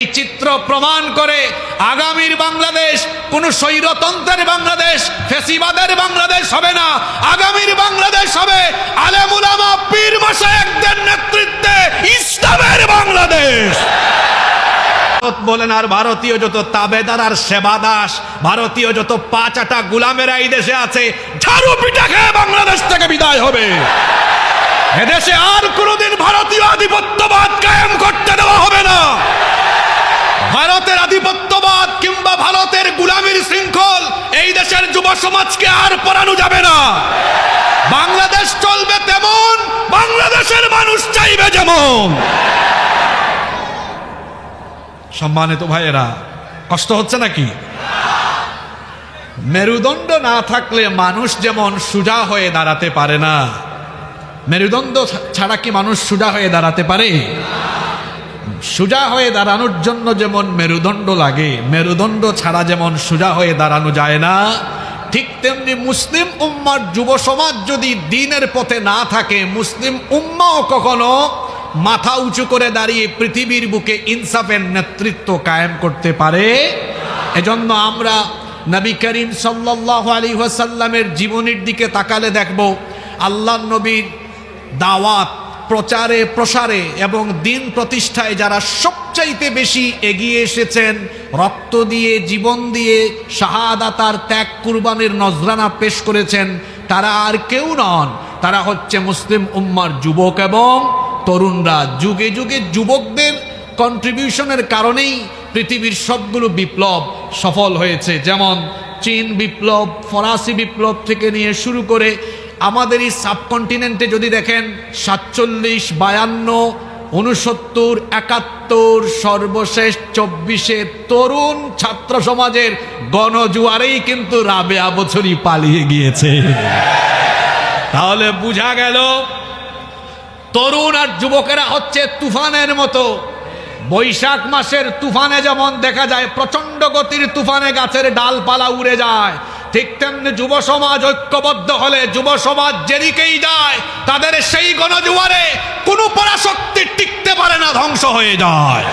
চিত্র প্রমাণ করে আগামীর বাংলাদেশ কোন স্বৈরতন্ত্রের বাংলাদেশ, ফ্যাসিবাদের বাংলাদেশ হবে না। আগামীর বাংলাদেশ হবে আলেম উলামা পীর মাশায়েখদের নেতৃত্বে ইসলামের বাংলাদেশ। বলেন আর ভারতীয় যত তাবেদার আর সেবাদাস, ভারতীয় যত পাঁচাটা গোলামেরা এই দেশে আছে, ঝাড়ু পিটা খেয়ে বাংলাদেশ থেকে বিদায় হবে। এদেশে আর কোনোদিন ভারতীয় আধিপত্যবাদ কায়েম করতে দেওয়া হবে না। ভারতের আধিপত্যবাদ কিংবা ভারতের গোলামির শৃঙ্খল এই দেশের যুব সমাজকে আর পরানো যাবে না। বাংলাদেশ চলবে তেমন, বাংলাদেশের মানুষ চাইবে যেমন। সম্মানিত ভাইয়েরা, কষ্ট হচ্ছে নাকি? মেরুদণ্ড না থাকলে মানুষ যেমন সোজা হয়ে দাঁড়াতে পারে না, মেরুদণ্ড ছাড়া কি মানুষ সোজা হয়ে দাঁড়াতে পারে? সোজা হয়ে দাঁড়ানোর জন্য যেমন মেরুদণ্ড লাগে, মেরুদণ্ড ছাড়া যেমন সোজা হয়ে দাঁড়ানো যায় না, ঠিক তেমনি মুসলিম উম্মার যুব সমাজ যদি দ্বীনের পথে না থাকে, মুসলিম উম্মাও কখনো মাথা উঁচু করে দাঁড়িয়ে পৃথিবীর বুকে ইনসাফের নেতৃত্ব কায়েম করতে পারে। এজন্য আমরা নবী করিম সাল্লাল্লাহু আলাইহি ওয়াসাল্লামের জীবনের দিকে তাকালে দেখব আল্লাহর নবীর দাওয়াত প্রচারে প্রসারে এবং দিন প্রতিষ্ঠায় যারা সবচাইতে বেশি এগিয়ে এসেছেন, রক্ত দিয়ে জীবন দিয়ে শাহাদাতার ত্যাগ কুরবানির নজরানা পেশ করেছেন, তারা আর কেউ নন, তারা হচ্ছে মুসলিম উম্মার যুবক এবং তরুণরা। যুগে যুগে যুবকদের কন্ট্রিবিউশনের কারণেই পৃথিবীর সবগুলো বিপ্লব সফল হয়েছে। যেমন চীন বিপ্লব, ফরাসি বিপ্লব থেকে নিয়ে শুরু করে আমাদের এই সাবকন্টিনেন্টে যদি দেখেন 47, 52, 69, 71, সর্বশেষ 24-এ তরুণ ছাত্র সমাজের গণজোয়ারেই কিন্তু রাবেয়া বছরই পালিয়ে গিয়েছে। তাহলে বোঝা গেল তরুণ আর যুবকেরা হচ্ছে তুফানের মতো। বৈশাখ মাসের তুফানে যেমন দেখা যায় প্রচন্ড গতির তুফানে গাছের ডালপালা উড়ে যায়, ঠিক তেমনি যুব সমাজ ঐক্যবদ্ধ হলে যুব সমাজ যেদিকেই যায় তাদের সেই গণজোয়ারে কোনো পরাশক্তি টিকতে পারে না, ধ্বংস হয়ে যায়।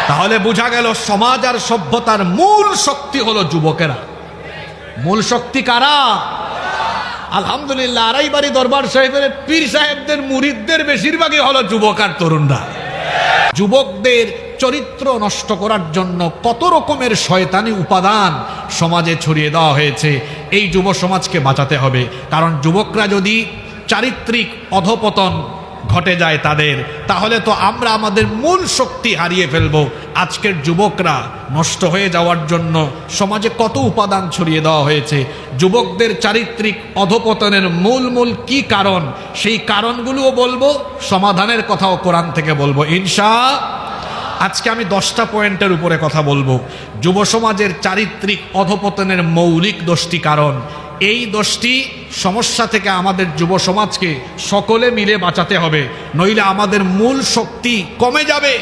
তাহলে বোঝা গেল সমাজ আর সভ্যতার মূল শক্তি হলো যুবকেরা। মূল শক্তি কারা? আলহামদুলিল্লাহ আড়াইবাড়ি দরবার সাহেবের পীর সাহেবদের মুরিদদের বেশিরভাগই হলো যুবক আর তরুণরা। যুবকদের চরিত্র নষ্ট করার জন্য কত রকমের শয়তানি উপাদান সমাজে ছড়িয়ে দেওয়া হয়েছে। এই যুব সমাজকে বাঁচাতে হবে, কারণ যুবকরা যদি চারিত্রিক অধপতন ঘটে যায় তাদের, তাহলে তো আমরা আমাদের মূল শক্তি হারিয়ে ফেলব। আজকের যুবকরা নষ্ট হয়ে যাওয়ার জন্য সমাজে কত উপাদান ছড়িয়ে দেওয়া হয়েছে। যুবকদের চারিত্রিক অধপতনের মূল কি কারণ, সেই কারণগুলোও বলবো, সমাধানের কথাও কোরআন থেকে বলবো ইনশাআল্লাহ। আজকে আমি 10টা পয়েন্টের উপরে কথা বলবো। যুব সমাজের চারিত্রিক অধপতনের মৌলিক 10টি কারণ। এই 10টি সমস্যা থেকে আমাদের যুব সমাজকে সকলে মিলে বাঁচাতে হবে, নইলে আমাদের মূল শক্তি কমে যাবে,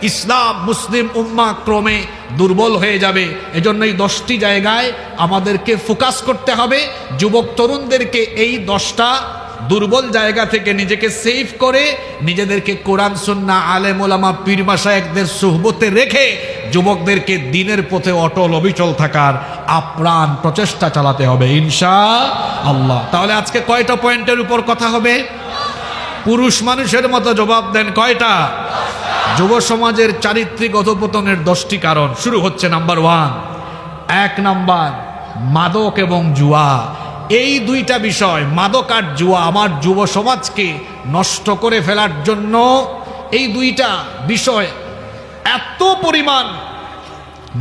ইসলাম মুসলিম উম্মাহ ক্রমে দুর্বল হয়ে যাবে। এজন্য এই 10টি জায়গায় আমাদেরকে ফোকাস করতে হবে। যুবক তরুণদেরকে এই 10টা দুর্বল জায়গা থেকে নিজেকে সেভ করে নিজেদেরকে কোরআন সুন্নাহ আলেম ওলামা পীর মাশায়েখদের সুহবতে রেখে যুবকদেরকে দ্বীনের পথে অটল অবিচল থাকার আপ্রাণ প্রচেষ্টা চালাতে হবে ইনশাআল্লাহ। তাহলে আজকে কয়টা পয়েন্টের উপর কথা হবে? পুরুষ মানুষের মতো জবাব দেন, কয়টা? যুব সমাজের চারিত্রিক অধপতনের 10টি কারণ। শুরু হচ্ছে নাম্বার 1। 1 নাম্বার, মাদক এবং জুয়া। এই দুইটা বিষয়, মাদক আর জুয়া, আমার যুব সমাজকে নষ্ট করে ফেলার জন্য এই দুইটা বিষয় এত পরিমাণ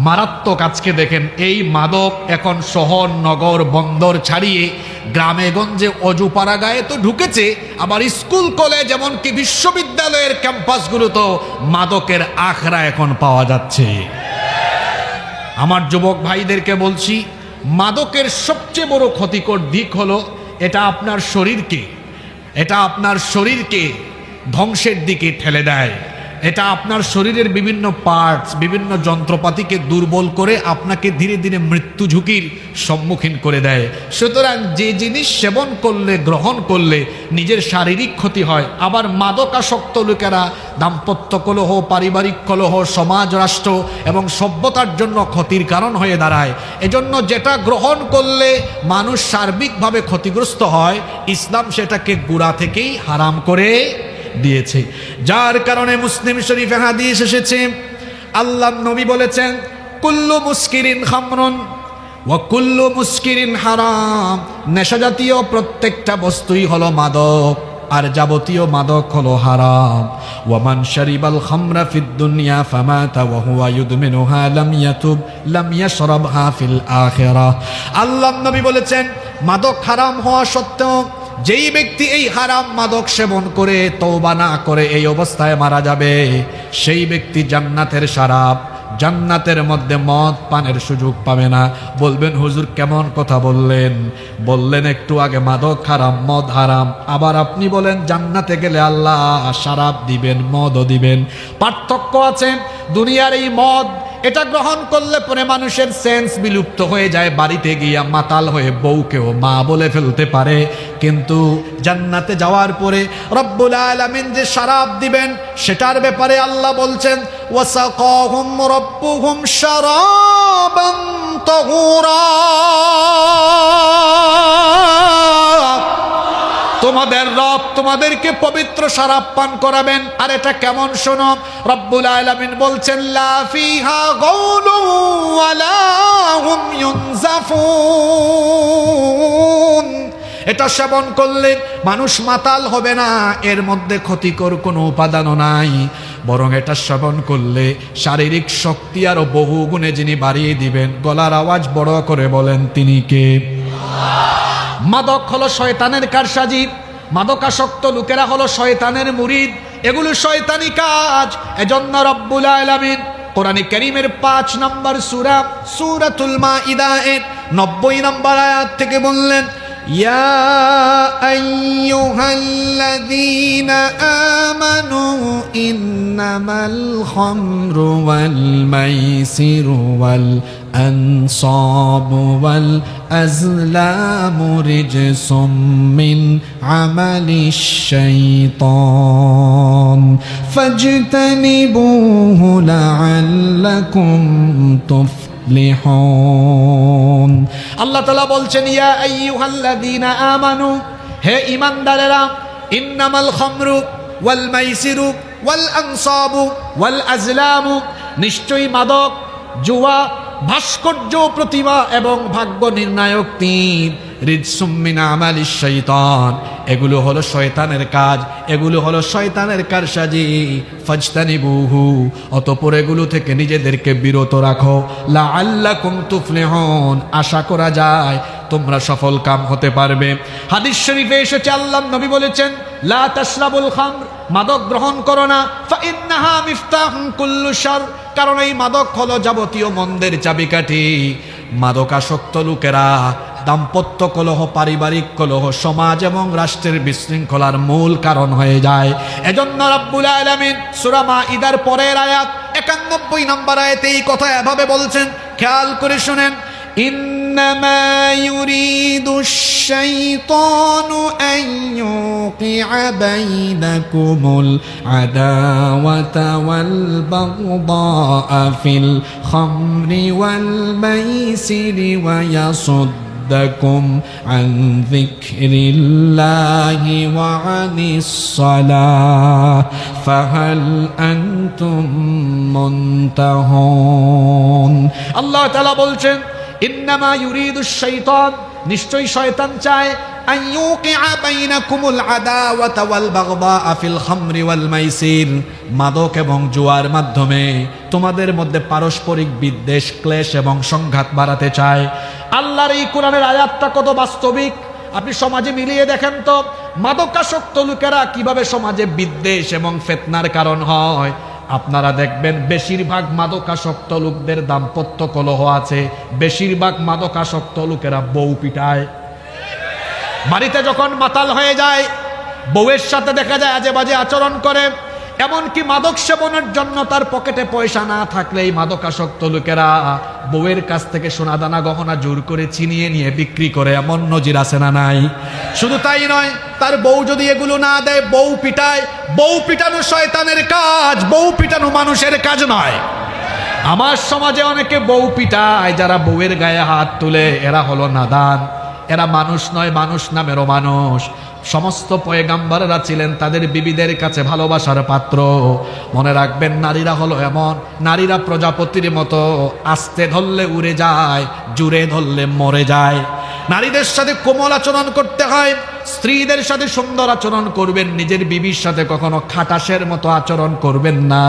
মারাত্মক। আজকে দেখেন এই মাদক এখন শহর নগর বন্দর ছাড়িয়ে গ্রামে গঞ্জে অজুপাড়াগায়ে তো ঢুকেছে, আবার স্কুল কলেজ এমনকি বিশ্ববিদ্যালয়ের ক্যাম্পাসগুলোতেও মাদকের আখড়া এখন পাওয়া যাচ্ছে। আমার যুবক ভাইদেরকে বলছি, মাদকের সবচেয়ে বড় ক্ষতিকর দিক হলো এটা আপনার শরীরকে ধ্বংসের দিকে ঠেলে দেয়। এটা আপনার শরীরের বিভিন্ন পার্টস, বিভিন্ন যন্ত্রপাতিকে দুর্বল করে আপনাকে ধীরে ধীরে মৃত্যু ঝুঁকির সম্মুখীন করে দেয়। সুতরাং যে জিনিস সেবন করলে, গ্রহণ করলে নিজের শারীরিক ক্ষতি হয়, আবার মাদকাসক্ত লোকেরা দাম্পত্য কলহ, পারিবারিক কলহ, সমাজ, রাষ্ট্র এবং সভ্যতার জন্য ক্ষতির কারণ হয়ে দাঁড়ায়। এজন্য যেটা গ্রহণ করলে মানুষ সার্বিকভাবে ক্ষতিগ্রস্ত হয়, ইসলাম সেটাকে গোড়া থেকেই হারাম করে দিয়েছে। যার কারণে মুসলিম শরীফে হাদিস এসেছে, আল্লাহর নবী বলেছেন, কুল্লু মুস্কিরিন খামরুন ওয়া কুল্লু মুস্কিরিন হারাম। নেশা জাতীয় প্রত্যেকটা বস্তুই হলো মাদক, আর যাবতীয় মাদক হলো হারাম। ওয়ামান শারিবাল খামরা ফিদ দুনিয়া ফামাতা ওয়া হুয়া ইউদমিনুহা লাম ইয়াতুব লাম ইয়াশরাবহা ফিল আখিরাহ। আল্লাহর নবী বলেছেন, মাদক হারাম হওয়া সত্ত্বেও যেই ব্যক্তি এই হারাম মাদক সেবন করে তওবা না করে এই অবস্থায় মারা যাবে, সেই ব্যক্তি জান্নাতের শরাব, জান্নাতের মধ্যে মদ পানের সুযোগ পাবে না। বলবেন হুজুর কেমন কথা বললেন? বললেন একটু আগে মাদক হারাম, মদ হারাম, আবার আপনি বলেন জান্নাতে গেলে আল্লাহ শরাব দিবেন, মদও দিবেন। পার্থক্য আছে। দুনিয়ার এই মদ, এটা গ্রহণ করলে পরে মানুষের সেন্স বিলুপ্ত হয়ে যায়, বাড়িতে গিয়া মাতাল হয়ে বউকেও মা বলে ফেলতে পারে। কিন্তু জান্নাতে যাওয়ার পরে রব্বুল আলামিন যে শরাব দিবেন, সেটার ব্যাপারে আল্লাহ বলছেন, ওয়াসাকাহুম রাব্বুহুম শারাবান তাহুরা। তোমাদের রব তোমাদেরকে পবিত্র শরাব পান করাবেন। আর এটা কেমন শোনো, রব্বুল আলামিন বলছেন, লা ফিহা গাউলু ওয়ালা হুম ইউনজাফুন। এটা সেবন করলে মানুষ মাতাল হবে না, এর মধ্যে ক্ষতিকর কোনো উপাদানও নাই, বরং এটা সেবন করলে শারীরিক শক্তি আরো বহু গুণে যিনি বাড়িয়ে দিবেন। গলার আওয়াজ বড় করে বলেন, তিনি কে? মাদক হলো শয়তানের কারসাজি, মাদকাসক্ত লোকেরা হলো শয়তানের মুরিদ, এগুলো শয়তানি কাজ। এজন্য রব্বুল আলামিন কোরআনে কারীমের 5 নম্বর সূরা সূরাতুল মাইদা এর 90 নম্বর আয়াত থেকে বললেন, ইয়া আইয়ুহাল্লাযীনা আমানু ইন্নামাল খামরু ওয়াল মাইসিরু ওয়াল আনসাবু ওয়াল আজলামু রিজসুম মিন আমালিশ শাইতান ফাজতানিবুহু লাআল্লাকুম তুফলিহুন। আল্লাহ তাআলা বলছেন, ইয়া আইয়ুহাল্লাযীনা আমানু, হে ঈমানদারেরা, ইন্নামাল খামরু ওয়াল মাইসিরু ওয়াল আনসাবু ওয়াল আজলামু, নিশ্চয়ই মাদক, জুয়া, ভাস্কর্য, প্রতিমা এবং ভাগ্য নির্ণায়ক তীর, রিজসুম মিন আমালিশ শাইতান, এগুলো হলো শয়তানের কাজ, এগুলো হলো শয়তানের কারসাজি। ফাজতানিবুহু, অতঃপর এগুলো থেকে নিজেদেরকে বিরত রাখো। লাআল্লাকুম তুফলিহুন, আশা করা যায় তোমরা সফল কাম হতে পারবে। হাদিস শরীফে এসেছে, আল্লাহর নবী বলেছেন, লা তাশরাবুল খামর, মাদক গ্রহণ করো না, ফা ইন্নাহা মিফতাহুন কুল্লু শার, কারণ এই মাদক হলো যাবতীয় মন্দের চাবিকাঠি। মাদকাসক্ত লোকেরা দাম্পত্য কলহ, পারিবারিক কলহ, সমাজ এবং রাষ্ট্রের বিশৃঙ্খলার মূল কারণ হয়ে যায়। এজন্য রব্বুল আলামিন সূরা মাইদার পরের আয়াত 91 নম্বর আয়াতে এই কথা এভাবে বলছেন, খেয়াল করে শুনেন, ইন্নামা ইউরিদুশ শাইতানু আন ইউকিআ বাইনাকুমুল আদাওয়াতা ওয়াল বাগদাআ ফিল খামরি ওয়াল মাইসিরি ওয়া ইয়াসুদ্দাকুম আন যিকরিল্লাহি ওয়া আনিস সালাহ ফাহাল আনতুম মুনতাহুন। আল্লাহ তাআলা বলছেন, ইন্নামা ইউরিদুশ শাইতান, নিশ্চয়ই শয়তান চায়, আন ইউকিআ বাইনাকুমুল আদাওয়াতা ওয়াল বাগদাআ ফিল খামরি ওয়াল মাইসির, মাদক এবং জুয়ার মাধ্যমে তোমাদের মধ্যে পারস্পরিক বিদ্বেষ, ক্লেশ এবং সংঘাত বাড়াতে চায়। আল্লাহর এই কোরআনের আয়াতটা কত বাস্তবিক আপনি সমাজে মিলিয়ে দেখেন তো। মাদকাসক্ত লোকেরা কিভাবে সমাজে বিদ্বেষ এবং ফিতনার কারণ হয়। আপনারা দেখবেন বেশিরভাগ মাদকাসক্ত লোকদের দাম্পত্য কলহ আছে, বেশিরভাগ মাদকাসক্ত লোকেরা বউ পিটায়। বাড়িতে যখন মাতাল হয়ে যায়, বউয়ের সাথে দেখা যায় আজে বাজে আচরণ করে, এমনকি মাদক সেবনের জন্য তার পকেটে পয়সা না থাকলে এই মাদকাসক্ত লোকেরা বউয়ের কাছ থেকে সোনাদানা গহনা জোর করে ছিনিয়ে নিয়ে বিক্রি করে, এমন নজির আছে না নাই? শুধু তাই নয়, তার বউ যদি এগুলো না দেয় বউ পিটায়। বউ পিটানো শয়তানের কাজ, বউ পিটানো মানুষের কাজ নয়। আমার সমাজে অনেকে বউ পিটায়, যারা বউয়ের গায়ে হাত তুলে এরা হলো নাদান, এরা মানুষ নয়, মানুষ নামেরও মানুষ। সমস্ত পয়গাম্বররা ছিলেন তাদের বিবিদের কাছে ভালোবাসার পাত্র। মনে রাখবেন, নারীরা হলো এমন, নারীরা প্রজাপতির মতো, আস্তে ধরলে উড়ে যায়, জুড়ে ধরলে মরে যায়। নারীদের সাথে কোমল আচরণ করতে হয়, স্ত্রীদের সাথে সুন্দর আচরণ করবেন, নিজের বিবির সাথে কখনো খাটাসের মতো আচরণ করবেন না।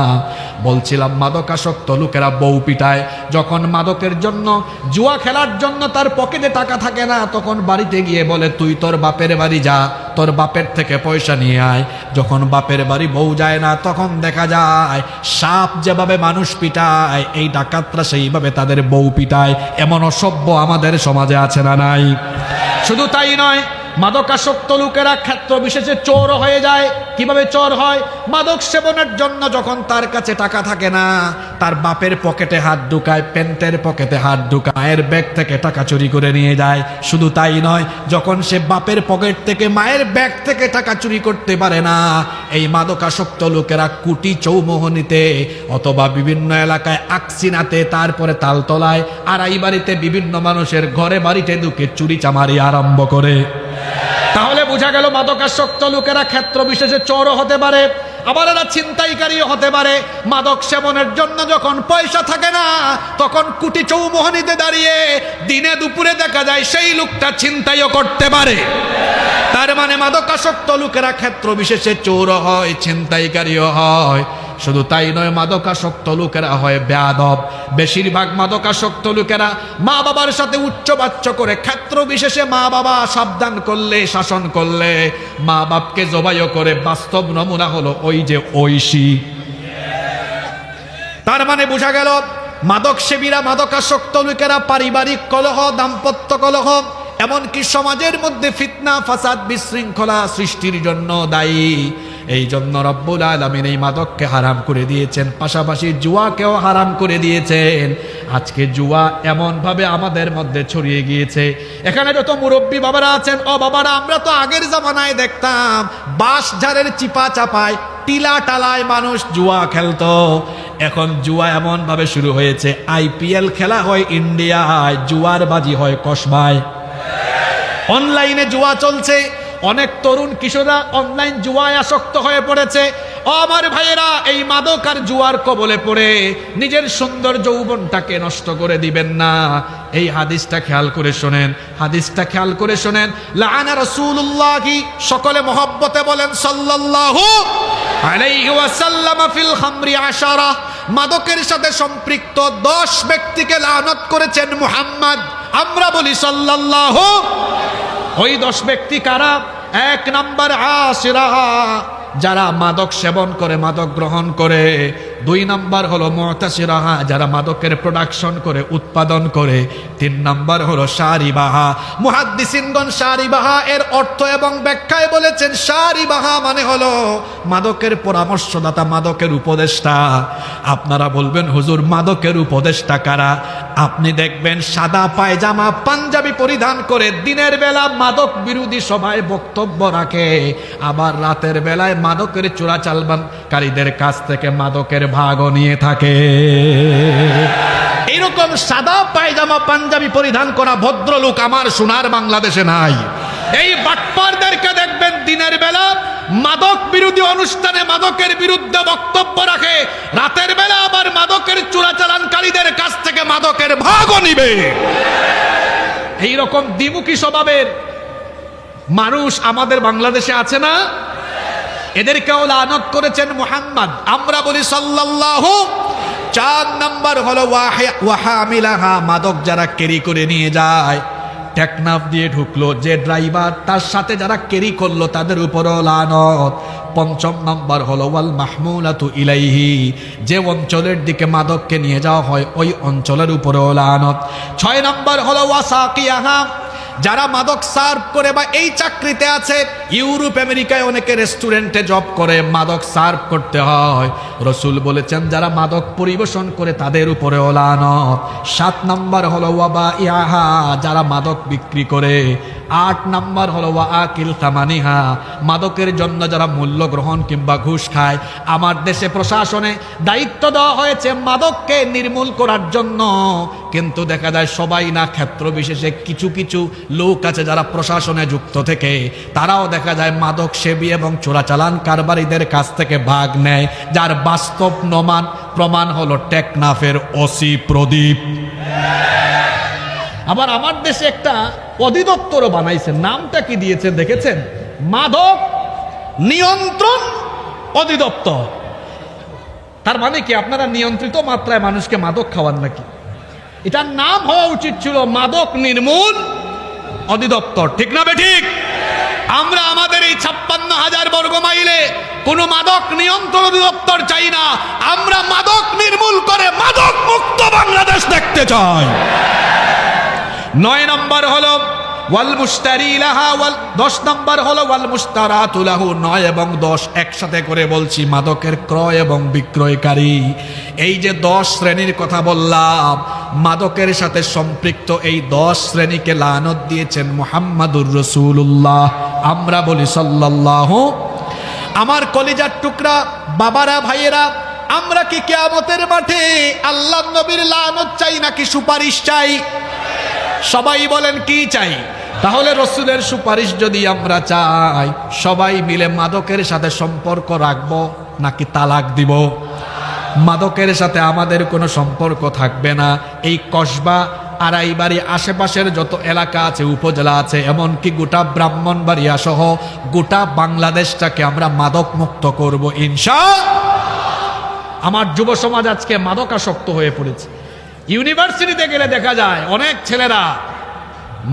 বলছিলাম মাদকাসক্ত লোকেরা বউ পিটায়। যখন মাদকের জন্য, জুয়া খেলার জন্য তার পকেটে টাকা থাকে না, তখন বাড়িতে গিয়ে বলে তুই তোর বাপের বাড়ি যা, তোর বাপের থেকে পয়সা নিয়ে আয়। যখন বাপের বাড়ি বউ যায় না, তখন দেখা যায় সাপ যেভাবে মানুষ পিটায়, এই ডাকাতরা সেইভাবে তাদের বউ পিটায়। এমন অসভ্য আমাদের সমাজে আছে না নাই? শুধু তাই নয়, মাদকাসক্ত লোকেরা ক্ষেত্র বিশেষে চোর হয়ে যায়। কিভাবে চোর হয়? মাদক সেবনের জন্য যখন তার কাছে টাকা থাকে না, তার বাপের পকেটে হাত ঢুকায়, প্যান্টের পকেটে হাত ঢুকায়, মায়ের ব্যাগ থেকে টাকা চুরি করে নিয়ে যায়। শুধু তাই নয়, যখন সে বাপের পকেট থেকে, মায়ের ব্যাগ থেকে টাকা চুরি করতে পারে না, এই মাদকাসক্ত লোকেরা কুটি চৌমোহনীতে অথবা বিভিন্ন এলাকায় আকসিনাতে, তারপরে তালতলায়, আড়াই বাড়িতে বিভিন্ন মানুষের ঘরে বাড়িতে ঢুকে চুরি চামারি আরম্ভ করে। তাহলে বোঝা গেল মাদকাসক্ত লোকেরা ক্ষেত্র বিশেষে চোরও হতে পারে, আবার এরা ছিনতাইকারীও হতে পারে। মাদক সেবনের জন্য যখন পয়সা থাকে না, তখন কুটি চৌমোহনীতে দাঁড়িয়ে দিনে দুপুরে দেখা যায় সেই লোকটা ছিনতাইও করতে পারে। তার মানে মাদকাসক্ত লোকেরা ক্ষেত্র বিশেষে চোরও হয়, ছিনতাইকারীও হয়। শুধু তাই নয়, মাদকাসক্ত লোকেরা হয় বেয়াদব। বেশিরভাগ মাদকাসক্ত লোকেরা মা বাবার সাথে উচ্চবাচ্য করে, ক্ষেত্র বিশেষে মা বাবা সাবধান করলে, শাসন করলে মা বাপকে জবাইও করে। বাস্তব নমুনা হলো ওই যে ঐশী। তার মানে বোঝা গেল মাদক সেবীরা, মাদকাসক্ত লোকেরা পারিবারিক কলহ, দাম্পত্য কলহ, এমনকি সমাজের মধ্যে ফিতনা, ফাসাদ, বিশৃঙ্খলা সৃষ্টির জন্য দায়ী। এই জন্য রব্বুল আলামিন এই মাদককে হারাম করে দিয়েছেন, পাশাপাশি জুয়াকেও হারাম করে দিয়েছেন। আজকে জুয়া এমন ভাবে আমাদের মধ্যে ছড়িয়ে গিয়েছে। এখানে যত মুরব্বী বাবারা আছেন, ও বাবারা, আমরা তো আগের জামানায় দেখতাম বাঁশ ঝাড়ের চিপা চাপায়, টিলা টালায় মানুষ জুয়া খেলতো। এখন জুয়া এমন ভাবে শুরু হয়েছে, IPL খেলা হয় ইন্ডিয়ায়, জুয়ার বাজি হয় কসবায়। অনলাইনে জুয়া চলছে, অনেক তরুণ কিশোররা অনলাইন জুয়ায় আসক্ত হয়ে পড়েছে। ও আমার ভাইয়েরা, এই মাদক আর জুয়ার কবলে পড়ে নিজের সুন্দর যৌবনটাকে নষ্ট করে দিবেন না। এই হাদিসটা খেয়াল করে শোনেন, হাদিসটা খেয়াল করে শোনেন। লাআনা রাসূলুল্লাহি, সকলে মহব্বতে বলেন সাল্লাল্লাহু আলাইহি ওয়াসাল্লাম, ফিল খামরি 10, মাদকের সাথে সম্পৃক্ত 10 ব্যক্তিকে লানত করেছেন মুহাম্মদ। আমরা বলি সাল্লাল্লাহু। ওই 10 ব্যক্তি কারা? 1 নম্বর আশিরাহা, যারা মাদক সেবন করে, মাদক গ্রহণ করে। 2 নম্বর হলো মুতাসিরাহা, যারা মাদকের প্রোডাকশন করে, উৎপাদন করে। 3 নম্বর হলো শারিবাহা। মুহাদ্দিসিনগণ শারিবাহা এর অর্থ এবং ব্যাখ্যায় বলেছেন, শারিবাহা মানে হলো মাদকের পরামর্শদাতা, মাদকের উপদেষ্টা। আপনারা বলবেন হুজুর মাদকের উপদেষ্টা কারা? আপনি দেখবেন সাদা পায়জামা পাঞ্জাবি পরিধান করে দিনের বেলা মাদক বিরোধী সভায় বক্তব্য রাখে, আবার রাতের বেলায় মাদকের চোরাচালানকারীদের কাছ থেকে মাদকের ভাগও নিয়ে থাকে। এরকম সাদা পায়জামা পাঞ্জাবি পরিধান করা ভদ্রলোক আমার সোনার বাংলাদেশে নাই। এই বাটপারদেরকে দেখবেন দিনের বেলা মাদক বিরোধী অনুষ্ঠানে মাদকের বিরুদ্ধে বক্তব্য রাখে, রাতের বেলা আবার মাদকের চোরাচালানকারীদের কাছ থেকে মাদকের ভাগও নিবে। এইরকম দ্বিমুখী স্বভাবের মানুষ আমাদের বাংলাদেশে আছে না? এদেরকেও লানত করেছেন মুহাম্মদ। আমরা বলি সাল্লাল্লাহু। 4 নম্বর হলো ওয়াহামিলাহা, মাদক যারা ক্যারি করে নিয়ে যায়, টেকনাফ দিয়ে ঢুকলো যে ড্রাইভার, তার সাথে যারা ক্যারি করলো তাদের উপরও লানত। 5 নম্বর হলো ওয়াল মাহমুলাতু ইলাইহি, যে অঞ্চলের দিকে মাদককে নিয়ে যাওয়া হয় ওই অঞ্চলের উপরও লানত। 6 নম্বর হলো ওয়াসাকিয়াহা, যারা মাদক সার্ভ করে বা এই চাকরিতে আছে, ইউরোপ আমেরিকায় অনেকে রেস্টুরেন্টে জব করে, মাদক সার্ভ করতে হয়। রসুল বলেছেন যারা মাদক পরিবেশন করে তাদের উপরে লানত। 7 নাম্বার হলো ওয়াবা ইয়াহা, যারা মাদক বিক্রি করে। 8 নাম্বার হলো ওয়া আকিল তামানিহা, মাদকের জন্য যারা মূল্য গ্রহণ কিংবা ঘুষ খায়। আমার দেশে প্রশাসনে দায়িত্ব দেওয়া হয়েছে মাদককে নির্মূল করার জন্য, কিন্তু দেখা যায় সবাই না, ক্ষেত্র বিশেষে কিছু কিছু লোক আছে যারা প্রশাসনে যুক্ত থেকে তারাও দেখা যায় মাদক সেবী এবং চোরাচালান কারবারিদের কাছ থেকে ভাগ নেয়, যার বাস্তব প্রমাণ হলো টেকনাফের ওসি প্রদীপ। আবার আমার দেশে একটা অধিদপ্তরও বানাইছে, নামটা কি দিয়েছে দেখেছেন? মাদক নিয়ন্ত্রণ অধিদপ্তর। তার মানে কি আপনারা নিয়ন্ত্রিত মাত্রায় মানুষকে মাদক খাওয়ান নাকি? এটার নাম হওয়া উচিত ছিল মাদক নির্মূল অধিদপ্তর, ঠিক না বেঠিক? আমরা আমাদের এই 56,000 বর্গ মাইলে কোনো মাদক নিয়ন্ত্রণ অধিদপ্তর চাই না, আমরা মাদক নির্মূল করে মাদক মুক্ত বাংলাদেশ দেখতে চাই। 9 নম্বর হলো ওয়াল মুশতারি লাহা, 10 নম্বর হলো ওয়াল মুশতারাতু লাহু। 9 এবং 10 একসাথে করে বলছি, মাদকের ক্রয় এবং বিক্রয়কারী। এই যে 10 শ্রেণীর কথা বললাম, মাদকের সাথে সম্পৃক্ত এই 10 শ্রেণীকে লানত দিয়েছেন মুহাম্মাদুর রাসূলুল্লাহ। আমরা বলি সাল্লাল্লাহু। আমার কলিজার টুকরা বাবারা, ভাইয়েরা, আমরা কি কিয়ামতের মাঠে আল্লাহর নবীর লানত চাই নাকি সুপারিশ চাই? সবাই বলেন কি চাই? তাহলে রসুলের সুপারিশ যদি আমরা চাই, সবাই মিলে মাদকের সাথে সম্পর্ক রাখবো নাকি তালাক দিব? মাদকের সাথে আমাদের কোনো সম্পর্ক থাকবে না। এই কসবা, আড়াইবাড়ি, আশেপাশের যত এলাকা আছে, উপজেলা আছে, এমনকি গোটা ব্রাহ্মণবাড়িয়া সহ গোটা বাংলাদেশটাকে আমরা মাদক মুক্ত করব ইনশাআল্লাহ। আমার যুব সমাজ আজকে মাদকাসক্ত হয়ে পড়েছে। ইউনিভার্সিটিতে গেলে দেখা যায় অনেক ছেলেরা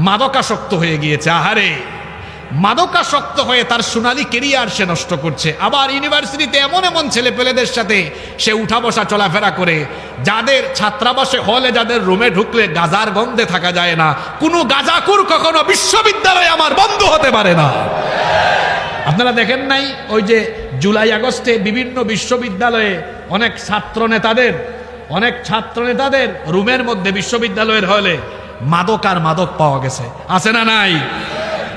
মাদকাসক্ত হয়ে গিয়েছে। আহারে, মাদকাসক্ত হয়ে তার সোনালী কেরিয়ার সে নষ্ট করছে। আবার ইউনিভার্সিটিতে এমন এমন ছেলে পেলেদের সাথে সে উঠা বসা চলাফেরা করে, যাদের ছাত্রাবাসে হলে যাদের রুমে ঢুকলে গাজার গন্ধে থাকা যায় না। কোনো গাজাকুর কখনো বিশ্ববিদ্যালয়ে আমার বন্ধু হতে পারে না। আপনারা দেখেন নাই ওই যে জুলাই আগস্টে বিভিন্ন বিশ্ববিদ্যালয়ে অনেক ছাত্র নেতাদের রুমের মধ্যে বিশ্ববিদ্যালয়ের হলে মাদক আর মাদক পাওয়া গেছে, আছে না নাই?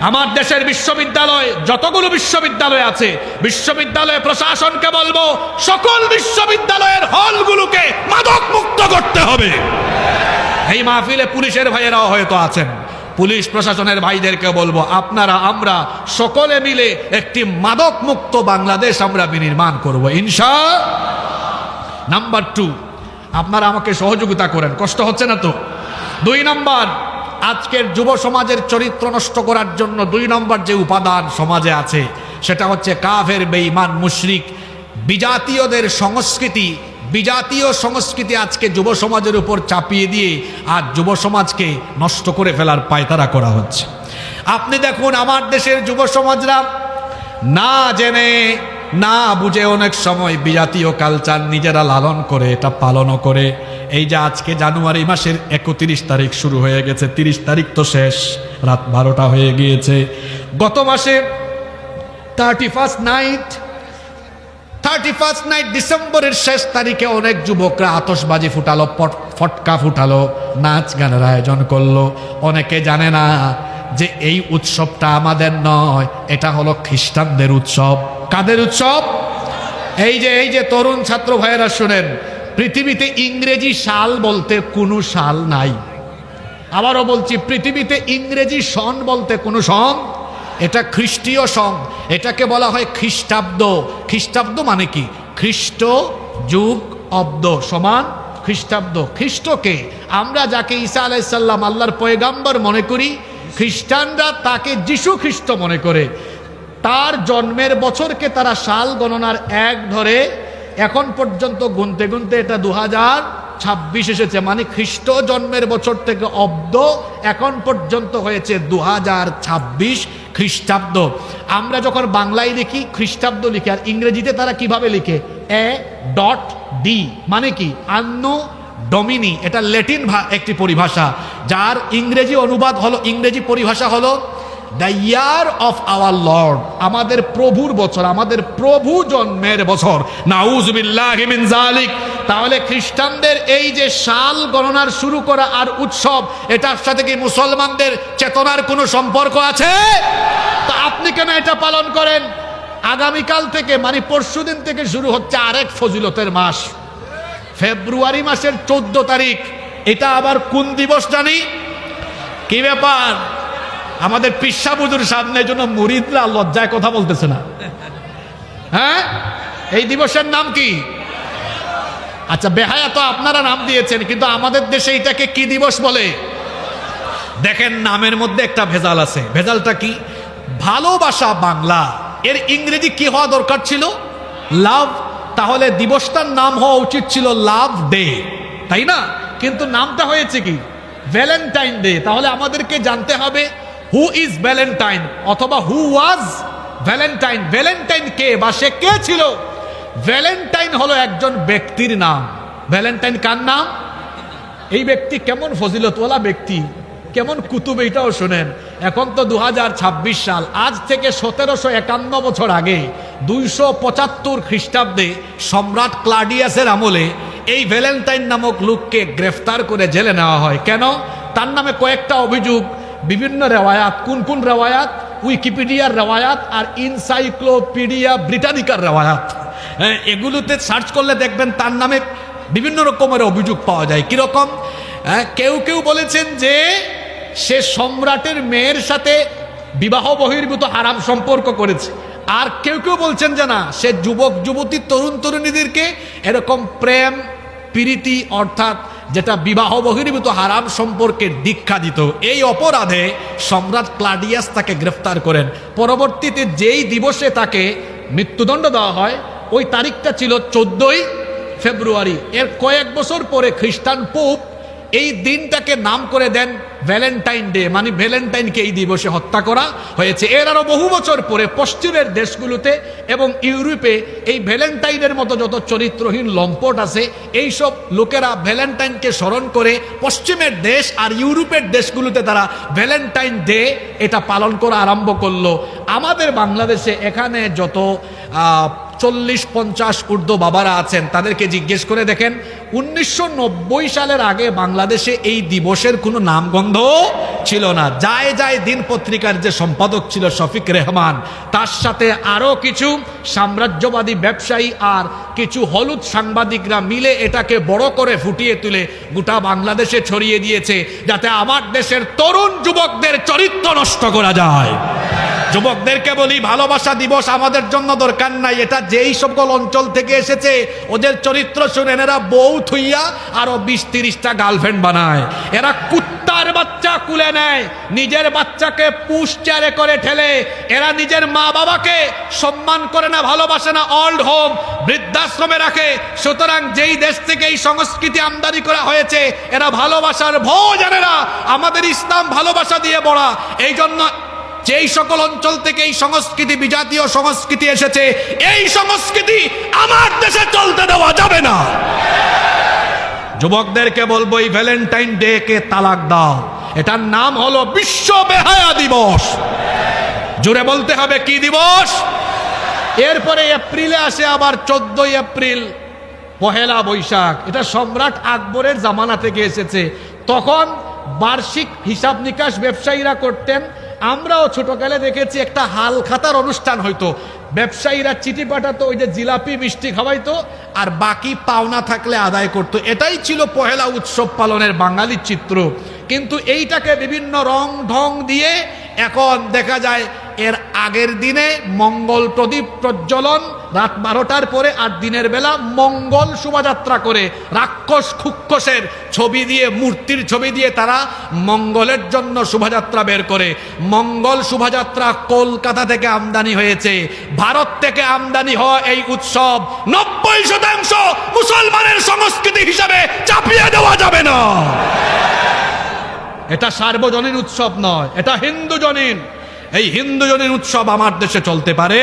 আমার দেশের বিশ্ববিদ্যালয়, যতগুলো বিশ্ববিদ্যালয় আছে, বিশ্ববিদ্যালয় প্রশাসনকে বলবো সকল বিশ্ববিদ্যালয়ের হলগুলোকে মাদক মুক্ত করতে হবে। এই মাহফিলে পুলিশের ভাইয়েরাও হয়তো আছেন, পুলিশ প্রশাসনের ভাইদেরকে বলবো আপনারা আমরা সকলে মিলে একটি মাদক মুক্ত বাংলাদেশ আমরা বিনির্মাণ করব ইনশাআল্লাহ। নাম্বার 2, আপনারা আমাকে সহযোগিতা করেন, কষ্ট হচ্ছে না তো? 2 নম্বর, আজকের যুব সমাজের চরিত্র নষ্ট করার জন্য 2 নম্বর যে উপাদান সমাজে আছে সেটা হচ্ছে কাফের, বেঈমান, মুশরিক, বিজাতীয়দের সংস্কৃতি। বিজাতীয় সংস্কৃতি আজকে যুব সমাজের উপর চাপিয়ে দিয়ে আর যুব সমাজকে নষ্ট করে ফেলার পায়তারা করা হচ্ছে। আপনি দেখুন আমার দেশের যুব সমাজরা না জেনে না বুঝে অনেক সময় বিজাতীয় কালচার নিজেরা লালন করে, এটা পালনও করে। এই যে আজকে জানুয়ারি মাসের 31 তারিখ শুরু হয়ে গেছে, 30 তারিখ তো শেষ, রাত 12টা হয়ে গিয়েছে। গত মাসে 31st নাইট ডিসেম্বরের শেষ তারিখে অনেক যুবকরা আতশবাজি ফুটালো, ফটকা ফুটালো, নাচ গানের আয়োজন করলো। অনেকে জানে না যে এই উৎসবটা আমাদের নয়, এটা হলো খ্রিস্টানদের উৎসব। কাদের উৎসব? এই যে তরুণ ছাত্র ভাইয়েরা শুনেন, পৃথিবীতে ইংরেজি সাল বলতে কোনো সাল নাই। আবারও বলছি, পৃথিবীতে ইংরেজি সন বলতে কোনো সন, এটা খ্রিস্টীয় সন, এটাকে বলা হয় খ্রিস্টাব্দ। খ্রিস্টাব্দ মানে কি? খ্রিস্ট যুগ অব্দ সমান খ্রিস্টাব্দ। খ্রিস্টকে আমরা যাকে ঈসা আলাইহিস সালাম আল্লাহর পয়গাম্বর মনে করি, খ্রিস্টানরা তাকে যিশু খ্রিস্ট মনে করে। তার জন্মের বছরকে তারা সাল গণনার 1 ধরে এখন পর্যন্ত গুনতে গুনতে এটা 2026 এসেছে। মানে খ্রিস্ট জন্মের বছর থেকে অব্দ এখন পর্যন্ত হয়েছে 2026 খ্রিস্টাব্দ। আমরা যখন বাংলায় লিখি খ্রিস্টাব্দ লিখি, আর ইংরেজিতে তারা কিভাবে লিখে? A.D মানে কি? আন্ন ডমিনি, এটা ল্যাটিন একটি পরিভাষা, যার ইংরেজি অনুবাদ হলো, ইংরেজি পরিভাষা হলো the year of our Lord, আমাদের প্রভুর বছর, আমাদের প্রভু জন্মের বছর। নাউজুবিল্লাহি মিন যালিক। তাহলে খ্রিস্টানদের এই যে সাল গণনার শুরু করা আর উৎসব, এটার সাথে কি মুসলমানদের চেতনার কোনো সম্পর্ক আছে? তো আপনি কেন এটা পালন করেন? আগামীকাল থেকে মানে পরশুদিন থেকে শুরু হচ্ছে আরেক ফজিলতের মাস, ফেব্রুয়ারি মাসের 14 তারিখ। এটা আবার কোন দিবস জানি? কি ব্যাপার? আমাদের পিসা বুজুর সামনে জন্য মুরিদরা লজ্জায় কথা বলতেছে না। হ্যাঁ, এই দিবসের নাম কি? আচ্ছা, বেহায়া তো আপনারা নাম দিয়েছেন, কিন্তু আমাদের দেশে এটাকে কি দিবস বলে? দেখেন, নামের মধ্যে একটা ভেজাল আছে। ভেজালটা কি? ভালোবাসা বাংলা, এর ইংরেজি কি হওয়া দরকার ছিল? লাভ। তাহলে দিবসটার নাম হওয়া উচিত ছিল লাভ ডে, তাই না? কিন্তু নামটা হয়েছে কি? Valentine day. তাহলে আমাদেরকে জানতে হবে হু ইজ ভ্যালেন্টাইন, অথবা হু ওয়াজ ভ্যালেন্টাইন। ভ্যালেন্টাইন কে, বা সে কে ছিল? ভ্যালেন্টাইন হলো একজন ব্যক্তির নাম। ভ্যালেন্টাইন কার নাম? এই ব্যক্তি কেমন ফজিলতওয়ালা ব্যক্তি, কেমন কুতুব, এইটাও শোনেন। এখন তো 2026 সাল, আজ থেকে 1751 বছর আগে 275 খ্রিস্টাব্দে সম্রাট ক্লাডিয়াসের আমলে এই ভ্যালেন্টাইন নামক লোককে গ্রেফতার করে জেলে নেওয়া হয়। কেন? তার নামে কয়েকটা অভিযোগ, বিভিন্ন রেওয়ায়াত। কোন কোন রেওয়ায়াত? উইকিপিডিয়ার রেওয়ায়াত আর ইনসাইক্লোপিডিয়া ব্রিটানিকার রেওয়ায়াত। এগুলোতে সার্চ করলে দেখবেন তার নামে বিভিন্ন রকমের অভিযোগ পাওয়া যায়। কিরকম? কেউ কেউ বলেছেন যে সে সম্রাটের মেয়ের সাথে বিবাহ বহির্ভূত হারাম সম্পর্ক করেছে, আর কেউ কেউ বলছেন যে না, সে যুবক যুবতী তরুণ তরুণীদেরকে এরকম প্রেম প্রীতি অর্থাৎ যেটা বিবাহ বহির্ভূত হারাম সম্পর্কের দীক্ষা দিত। এই অপরাধে সম্রাট ক্লাডিয়াস তাকে গ্রেফতার করেন। পরবর্তীতে যেই দিবসে তাকে মৃত্যুদণ্ড দেওয়া হয়, ওই তারিখটা ছিল 14 ফেব্রুয়ারি। এর কয়েক বছর পরে খ্রিস্টান পোপ এই দিনটাকে নাম করে দেন ভ্যালেন্টাইন ডে, মানে ভ্যালেন্টাইনকে এই দিবসে হত্যা করা হয়েছে। এর আরো বহু বছর পরে পশ্চিমের দেশগুলোতে এবং ইউরোপে এই ভ্যালেন্টাইনের মতো যত চরিত্রহীন লম্পট আছে, এই সব লোকেরা ভ্যালেন্টাইনকে স্মরণ করে পশ্চিমের দেশ আর ইউরোপের দেশগুলোতে তারা ভ্যালেন্টাইন ডে এটা পালন করা আরম্ভ করলো। আমাদের বাংলাদেশে এখানে যত 40-50 ঊর্ধ্ব বাবারা আছেন, তাদেরকে জিজ্ঞেস করে দেখেন, 1990 সালের আগে বাংলাদেশে এই দিবসের কোনো নামগন্ধ ছিল না। যায় যায় দিন পত্রিকার যে সম্পাদক ছিল শফিক রেহমান, তার সাথে আরও কিছু সাম্রাজ্যবাদী ব্যবসায়ী আর কিছু হলুদ সাংবাদিকরা মিলে এটাকে বড় করে ফুটিয়ে তুলে গোটা বাংলাদেশে ছড়িয়ে দিয়েছে, যাতে আমার দেশের তরুণ যুবকদের চরিত্র নষ্ট করা যায়। যুবকদেরকে বলি, ভালোবাসা দিবস আমাদের জন্য দরকার নাই। এটা যেই সকল অঞ্চল থেকে এসেছে ওদের চরিত্র শুনেন, এরা বউ থুইয়া আরো 20-30টা গার্লফ্রেন্ড বানায়। এরা কুত্তার বাচ্চা কুলে নেয়, নিজের বাচ্চাকে পুশ চেয়ারে করে ঠেলে। এরা নিজের মা বাবাকে সম্মান করে না, ভালোবাসে না, ওল্ড হোম বৃদ্ধাশ্রমে রাখে। সুতরাং যেই দেশ থেকে এই সংস্কৃতি আমদানি করা হয়েছে, এরা ভালোবাসার ভো জানে না। আমাদের ইসলাম ভালোবাসা দিয়ে বড়া। এই জন্য যেই সকল অঞ্চল থেকে এই সংস্কৃতি, বিজাতীয় সংস্কৃতি এসেছে, এই সংস্কৃতি আমার দেশে চলতে দেওয়া যাবে না। যুবকদেরকে বলবো, এই ভ্যালেন্টাইন ডে কে তালাক দাও। এটার নাম হলো বিশ্ব বেহায়া দিবস। জুড়ে বলতে হবে কি দিবস? এরপরে এপ্রিলে আসে আবার 14 এপ্রিল পহেলা বৈশাখ। এটা সম্রাট আকবরের জামানা থেকে এসেছে। তখন বার্ষিক হিসাব নিকাশ ব্যবসায়ীরা করতেন। আমরাও ছোটকালে দেখেছি একটা হাল খাতার অনুষ্ঠান হইতো, ব্যবসায়ীরা চিঠি পাঠাতো, ওই যে জিলাপি মিষ্টি খাওয়াইতো, আর বাকি পাওনা থাকলে আদায় করতো। এটাই ছিল পহেলা উৎসব পালনের বাঙালির চিত্র। কিন্তু এইটাকে বিভিন্ন রং ঢং দিয়ে এখন দেখা যায় এর আগের দিনে মঙ্গল প্রদীপ প্রজ্বলন রাত 12টার পরে, আর দিনের বেলা মঙ্গল শোভাযাত্রা করে রাক্ষস খুক্ষসের ছবি দিয়ে, মূর্তির ছবি দিয়ে তারা মঙ্গলের জন্য শোভাযাত্রা বের করে। মঙ্গল শোভাযাত্রা কলকাতা থেকে আমদানি হয়েছে। ভারত থেকে আমদানি হওয়া এই উৎসব 90% মুসলমানের সংস্কৃতি হিসাবে চাপিয়ে দেওয়া যাবে না। এটা সার্বজনীন উৎসব নয়, এটা হিন্দুজনীন। এই হিন্দুজনীন উৎসব আমার দেশে চলতে পারে,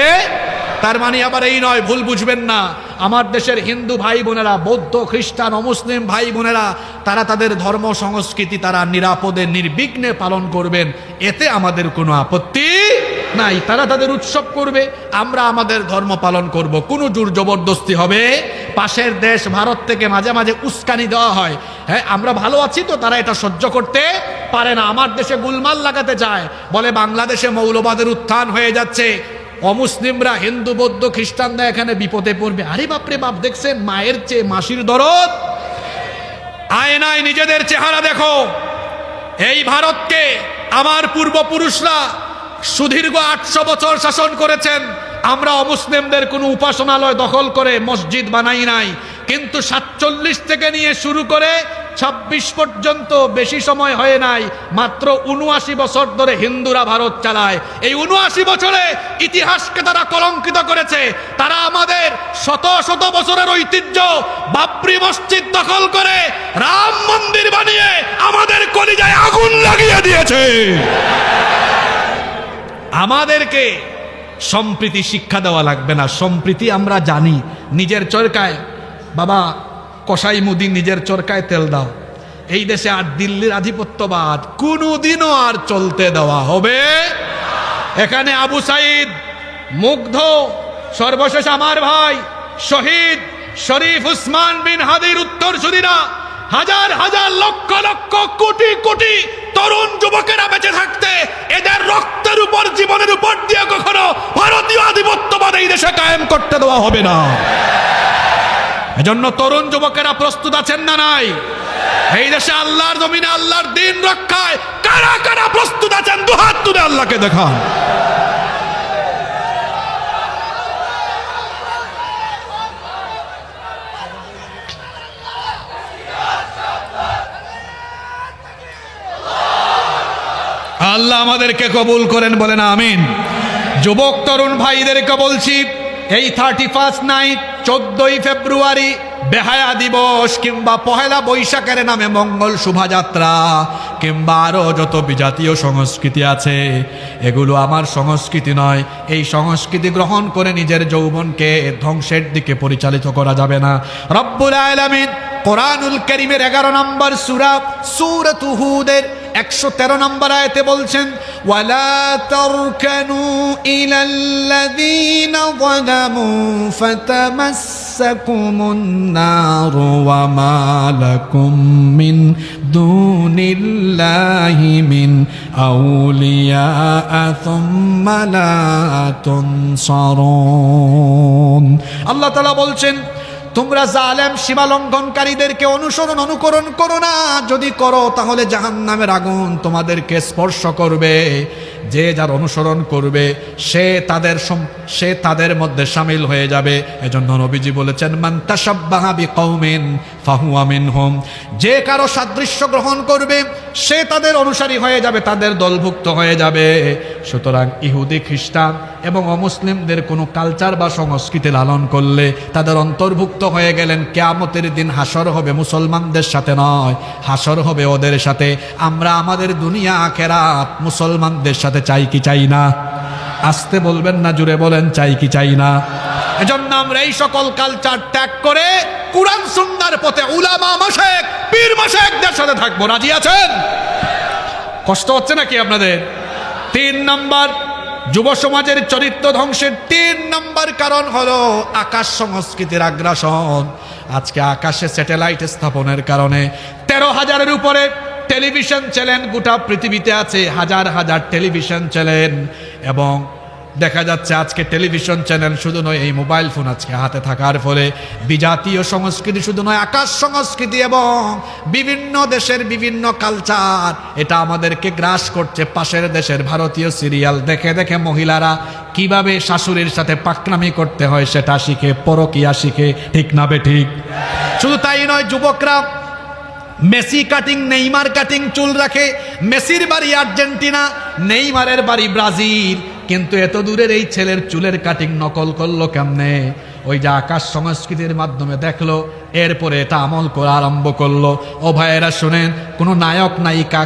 তার মানে আবার এই নয়, ভুল বুঝবেন না। আমার দেশের হিন্দু ভাই বোনেরা, বৌদ্ধ, খ্রিস্টান, অমুসলিম ভাই বোনেরা, তারা তাদের ধর্ম সংস্কৃতি তারা নিরাপদে নির্বিঘ্নে পালন করবেন, এতে আমাদের কোনো আপত্তি নাই। তারা তাদের উৎসব করবে, আমরা আমাদের ধর্ম পালন করব, কোনো জোর জবরদস্তি হবে। পাশের দেশ ভারত থেকে মাঝে মাঝে উস্কানি দেওয়া হয়, হ্যাঁ আমরা ভালো আছি তো তারা এটা সহ্য করতে পারে না, আমার দেশে গুলমাল লাগাতে চায়, বলে বাংলাদেশে মৌলবাদের উত্থান হয়ে যাচ্ছে, অমুসলিমরা, হিন্দু, বৌদ্ধ, খ্রিস্টানরা এখানে বিপদে পড়বে। আরে বাপরে বাপ, দেখছেন মায়ের চেয়ে মাসির দরদ। আয়নায় নিজেদের চেহারা দেখো। এই ভারতকে আমার পূর্বপুরুষরা সুদীর্ঘ 800 বছর শাসন করেছেন। আমরা অমুসলিমদের কোনো উপাসনালয় দখল করে মসজিদ বানাই নাই, কিন্তু 47 থেকে নিয়ে শুরু করে 26 পর্যন্ত, বেশি সময় হয় নাই, মাত্র 79 বছর ধরে হিন্দুরা ভারত চালায়। এই 79 বছরে ইতিহাসকে তারা কলঙ্কিত করেছে। তারা আমাদের শত শত বছরের ঐতিহ্য, বাবরি মসজিদ দখল করে রাম মন্দির বানিয়ে আমাদের কলিজায় আগুন লাগিয়ে দিয়েছে। আমাদেরকে সম্প্রীতি শিক্ষা দেওয়া লাগবে না, সম্প্রীতি আমরা জানি। নিজের চরকায় বাবা কসাই মুদি নিজের চরকায় তেল দাও। এই দেশে আর দিল্লির আধিপত্যবাদ কোনোদিনও আর চলতে দেওয়া হবে। এখানে আবু সাইদ, মুগ্ধ, সর্বশেষ আমার ভাই শহীদ শরীফ উসমান বিন হাদির উত্তরসূরিরা, হাজার হাজার লক্ষ লক্ষ কোটি কোটি তরুণ যুবকেরা বেঁচে থাকতে এদের রক্তের উপর, জীবনের উপর দিয়ে কখনো ভারতীয় আধিপত্যবাদ এই দেশে কায়েম করতে দেওয়া হবে না। এজন্য তরুণ যুবকেরা প্রস্তুত আছেন না নাই? এই দেশে আল্লাহর জমিনে আল্লাহর দ্বীন রক্ষায় কারা কারা প্রস্তুত আছেন? দুহাত তুলে আল্লাহকে দেখান। আল্লাহ আমাদেরকে কবুল করেন, বলেন আমিন। যুবক তরুণ ভাইদেরকে বলছি, এই 31 নাইট 14ই ফেব্রুয়ারি বেহায়া দিবস কিংবা পহেলা বৈশাখের নামে মঙ্গল শোভাযাত্রা কিংবা আরো যত বিজাতীয় সংস্কৃতি আছে, এগুলো আমার সংস্কৃতি নয়। এই সংস্কৃতি গ্রহণ করে নিজের যৌবনকে ধ্বংসের দিকে পরিচালিত করা যাবে না। রব্বুল আলামিন কোরআনুল কারীমের 11 নম্বর সূরা সূরাতুল হুদের 113 নম্বর আয়াতে বলছেন, ওয়ালা তারকানু ইলাল্লাযীনা যালামু ফাতামাসসাকুমুন নার ওয়া মা লাকুম মিন দুনিল্লাহি মিন আউলিয়া সুম্মা লা তুনসারুন। আল্লাহ তাআলা বলছেন, তোমরা জালেম সীমা লঙ্ঘনকারীদেরকে অনুকরণ করো না। যদি করো তাহলে জাহান্নামের আগুন তোমাদেরকে স্পর্শ করবে। যে যার অনুসরণ করবে সে তাদের মধ্যে শামিল হয়ে যাবে। এজন্য নবীজি বলেছেন, মান তাশাব্বাহা বিকওমিন ফাহুয়া মিনহুম। যে কারো সাদৃশ্য গ্রহণ করবে সে তাদের অনুসারী হয়ে যাবে, তাদের দলভুক্ত হয়ে যাবে। সুতরাং ইহুদি, খ্রিস্টান এবং অমুসলিমদের কোনো কালচার বা সংস্কৃতি লালন করলে তাদের অন্তর্ভুক্ত হয়ে গেলেন। কিয়ামতের দিন হাসর হবে মুসলমানদের সাথে নয়, হাসর হবে ওদের সাথে। আমরা আমাদের দুনিয়া আখিরাত মুসলমানদের সাথে চাই কি চাই না? আসতে বলবেন না, জুড়ে বলেন চাই কি চাই না? এজন্য আমরা এই সকল কালচার ত্যাগ করে কুরআন সুন্নাহর পথে উলামা, মাশায়েখ, পীর মাশায়েখদের সাথে থাকবো। রাজি আছেন? কষ্ট হচ্ছে নাকি আপনাদের? 3 নম্বর যুব সমাজের চরিত্র ধ্বংসের 3 নম্বর কারণ হলো আকাশ সংস্কৃতির আগ্রাসন। আজকে আকাশে স্যাটেলাইট স্থাপনের কারণে 13,000-এর উপরে টেলিভিশন চ্যানেল গোটা পৃথিবীতে আছে, হাজার হাজার টেলিভিশন চ্যানেল। এবং দেখা যাচ্ছে আজকে টেলিভিশন চ্যানেল শুধু নয়, এই মোবাইল ফোন আজকে হাতে থাকার ফলে বিজাতীয় সংস্কৃতি শুধু নয়, আকাশ সংস্কৃতি এবং বিভিন্ন দেশের বিভিন্ন কালচার এটা আমাদেরকে গ্রাস করছে। পাশের দেশের ভারতীয় সিরিয়াল দেখে দেখে মহিলারা কিভাবে শাশুড়ির সাথে পাকনামি করতে হয় সেটা শিখে, পরকিয়া শিখে। ঠিক না বেঠিক? শুধু তাই নয়, যুবকরা মেসি কাটিং, নেইমার কাটিং চুল রাখে। মেসির বাড়ি আর্জেন্টিনা, নেইমারের বাড়ি ব্রাজিল, কিন্তু এত দূরের এই ছেলের চুলের কাটিং নকল করলো কেমনে? ওই যে আকাশ সংস্কৃতির মাধ্যমে দেখলো, এরপরে এটা আমল করা আরম্ভ করলো। ও ভাইয়েরা শুনেন, কোনো নায়ক নায়িকা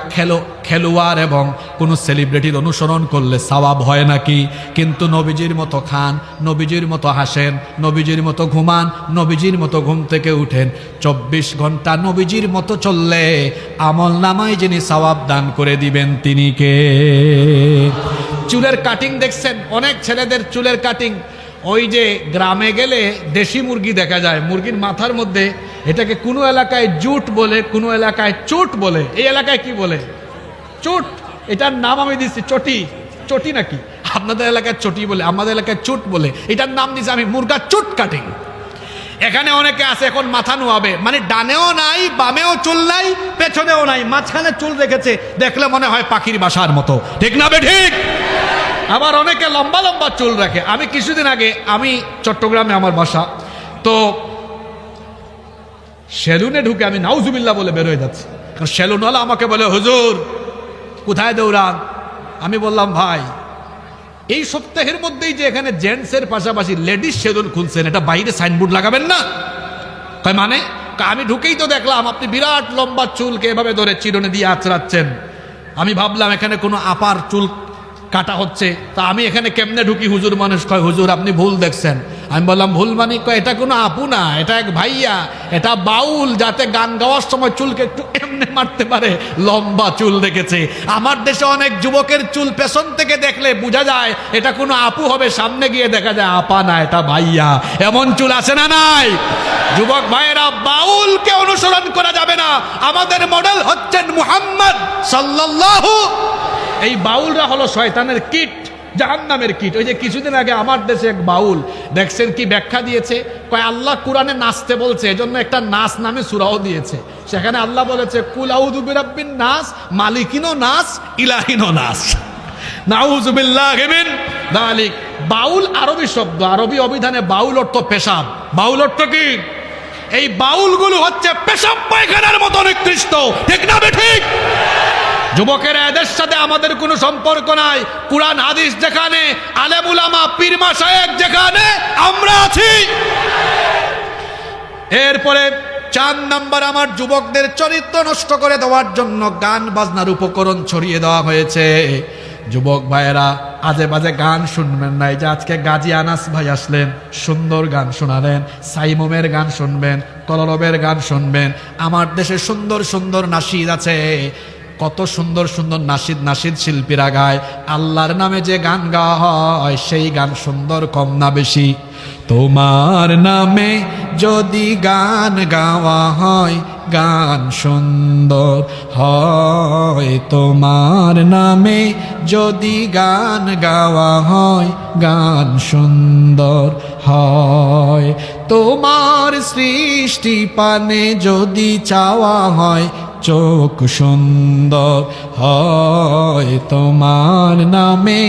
খেলোয়াড় এবং কোনো সেলিব্রিটির অনুসরণ করলে সওয়াব হয় নাকি? কিন্তু নবীজির মতো খান, নবীজির মতো হাসেন, নবীজির মতো ঘুমান, নবীজির মতো ঘুম থেকে উঠেন, 24 ঘন্টা নবীজির মতো চললে আমল নামায় যিনি সওয়াব দান করে দিবেন তিনি কে? চুলের কাটিং দেখছেন, অনেক ছেলেদের চুলের কাটিং, ওই যে গ্রামে গেলে দেশি মুরগি দেখা যায়, মুরগির মাথার মধ্যে, এটাকে কোনো এলাকায় জুট বলে, কোনো এলাকায় চুট বলে। এই এলাকায় কি বলে? চুট। এটার নাম আমি দিচ্ছি চটি। চটি নাকি? আপনাদের এলাকায় চটি বলে, আমাদের এলাকায় চুট বলে। এটার নাম দিচ্ছি আমি মুরগা চুট কাটিং। এখানে অনেকে আছে এখন মাথা নোয়াবে, মানে ডানেও নাই, বামেও চুল নাই, পেছনেও নাই, মাঝখানে চুল রেখেছে, দেখলে মনে হয় পাখির বাসার মতো, ঠিক না বে ঠিক? আবার অনেকে লম্বা লম্বা চুল রাখে। আমি কিছুদিন আগে, আমি চট্টগ্রামে আমার বাসা, তো সেলুনে ঢুকে আমি নাউজুবিল্লাহ বলে বের হয়ে যাচ্ছি, কারণ সেলুনওয়ালা আমাকে বলে, হুজুর কোথায় দৌড়ান? আমি বললাম, ভাই এই সপ্তাহের মধ্যেই যে এখানে জেন্টসের পাশাপাশি লেডিস সেলুন খুলছেন, এটা বাইরে সাইনবোর্ড লাগাবেন না? কয় মানে? আমি ঢুকেই তো দেখলাম আপনি বিরাট লম্বা চুলকে এভাবে ধরে চিরুনি দিয়ে আঁচড়াচ্ছেন। আমি ভাবলাম এখানে কোনো আপার চুল কাটা হচ্ছে, তা আমি এখানে কেমনে ঢুকি? হুজুর মানুষ কয়, হুজুর আপনি ভুল দেখছেন। আমি বললাম, ভুল মানে? কয় এটা কোনো আপু না, এটা এক ভাইয়া, এটা বাউল, যাতে গান গাওয়ার সময় চুলকে একটু এমনি মারতে পারে, লম্বা চুল রেখেছে। আমার দেশে অনেক যুবকের চুল পেছন থেকে দেখলে বোঝা যায় এটা কোনো আপু হবে, সামনে গিয়ে দেখা যায় আপা না, এটা ভাইয়া। এমন চুল আছে না নাই? যুবক ভাইয়েরা, বাউলকে অনুসরণ করা যাবে না, আমাদের মডেল হচ্ছেন মুহাম্মদ সাল্লাল্লাহু। এই বাউলরা হলো শয়তানের কিট, জাহান্নামের কিট। ওই যে কিছুদিন আগে আমার দেশে এক বাউল, দেখছেন কি ব্যাখ্যা দিয়েছে? কয় আল্লাহ কুরআনে নাচতে বলছে, এজন্য একটা নাচ নামে সূরাও দিয়েছে। সেখানে আল্লাহ বলেছে, কুল আউযু বিরাব্বিন নাস, মালিকিনো নাস, ইলাহিনো নাস। নাউযু বিল্লাহি মিন যালিক। বাউল আরবি শব্দ, আরবি অভিধানে বাউল অর্থ পেশাব। বাউল অর্থ কি? এই বাউলগুলো হচ্ছে পেশাব পায়খানার মতো নিকৃষ্ট, ঠিক না বে ঠিক? যুবকেরা, এদের সাথে আমাদের কোনো সম্পর্ক নাই। কুরআন হাদিস যেখানে, আলেম উলামা পীর মাশায়েখ যেখানে, আমরা আছি। এরপরে 4 নাম্বার, আমার যুবকদের চরিত্র নষ্ট করে দেওয়ার জন্য গান বাজনার উপকরণ ছড়িয়ে দেওয়া হয়েছে। যুবক ভাইয়েরা, আজে বাজে গান শুনবেন না। এই যে আজকে গাজী আনাস ভাই আসলেন, সুন্দর গান শোনালেন, সাইমুমের গান শুনবেন, কলরবের গান শুনবেন। আমার দেশে সুন্দর সুন্দর নাশিদ আছে, কত সুন্দর সুন্দর নাশিদ শিল্পীরা গায়। আল্লাহর নামে যে গান গাওয়া হয়, সেই গান সুন্দর কম না বেশি? তোমার নামে যদি গান গাওয়া হয়, গান সুন্দর হয়। তোমার নামে যদি গান গাওয়া হয়, গান সুন্দর হয়। তোমার সৃষ্টি পানে যদি চাওয়া হয়, চোখ সুন্দর হয়। তোমার নামে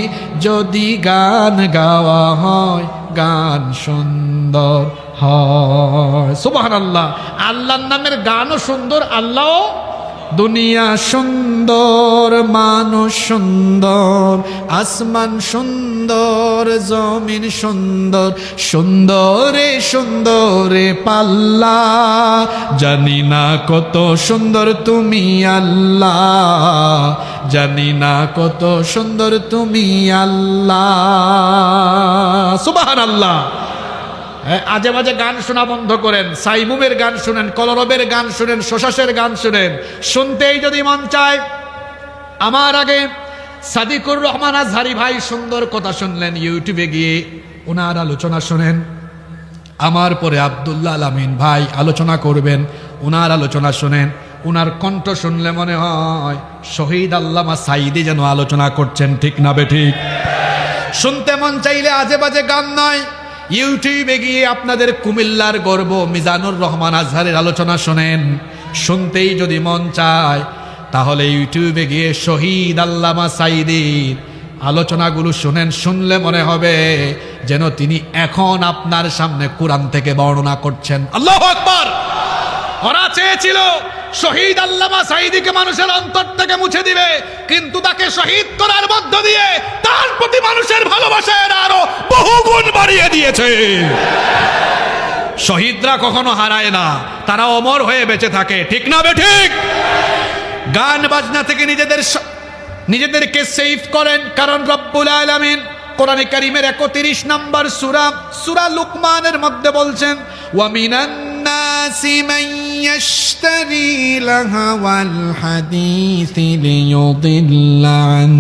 যদি গান গাওয়া হয়, গান সুন্দর হয়। সুবহানাল্লাহ। আল্লাহর নামের গানও সুন্দর, আল্লাহ। দুনিয়া সুন্দর, মানুষ সুন্দর, আসমান সুন্দর, জমিন সুন্দর, সুন্দরে সুন্দরে পাল্লা। জানি না কত সুন্দর তুমি আল্লাহ, জানি না কত সুন্দর তুমি আল্লাহ। সুবহানাল্লাহ। আজে বাজে গান শোনা বন্ধ করেন, সাইমুমের গান শুনেন, কলরবের গান শুনেন, শোষাসের গান শুনেন। শুনতেই যদি মন চায়, আমার আগে সাদিকুর রহমান আজহারি ভাই সুন্দর কথা শুনলেন, ইউটিউবে গিয়ে ওনার আলোচনা শুনেন। আমার পরে আব্দুল্লাহ আল আমিন ভাই আলোচনা করবেন, ওনার আলোচনা শুনেন। ওনার কণ্ঠ শুনলে মনে হয় শহীদ আল্লামা সাইদি যেন আলোচনা করছেন, ঠিক না বে ঠিক? শুনতে মন চাইলে আজে বাজে গান নয়, ইউটিউবে গিয়ে আপনাদের কুমিল্লার গর্ব মিজানুর রহমান আজহারের আলোচনা শোনেন। শুনতেই যদি মন চায়, তাহলে ইউটিউবে গিয়ে শহীদ আল্লামা সাইদির আলোচনাগুলো শুনেন। শুনলে মনে হবে যেন তিনি এখন আপনার সামনে কোরআন থেকে বর্ণনা করছেন। আল্লাহু আকবার। ওরা চেয়েছিল শহীদ আল্লামা সাঈদীকে মানুষের অন্তর থেকে মুছে দিবে, কিন্তু তাকে শহীদ করার মধ্য দিয়ে তার প্রতি মানুষের ভালোবাসা আরো বহুগুণ বাড়িয়ে দিয়েছে। শহীদরা কখনো হারায় না, তারা অমর হয়ে বেঁচে থাকে, ঠিক না বেঠিক? গান বাজনা থেকে নিজেদেরকে সেভ করেন, কারণ রব্বুল আলামিন কোরআনে কারীমের 31 নম্বর সূরা লুকমানের মধ্যে বলছেন, ওয়া মিনান নাসি মান ইয়াশতারি লাহওয়াল হাদিসি লিয়ুদিল্লা আন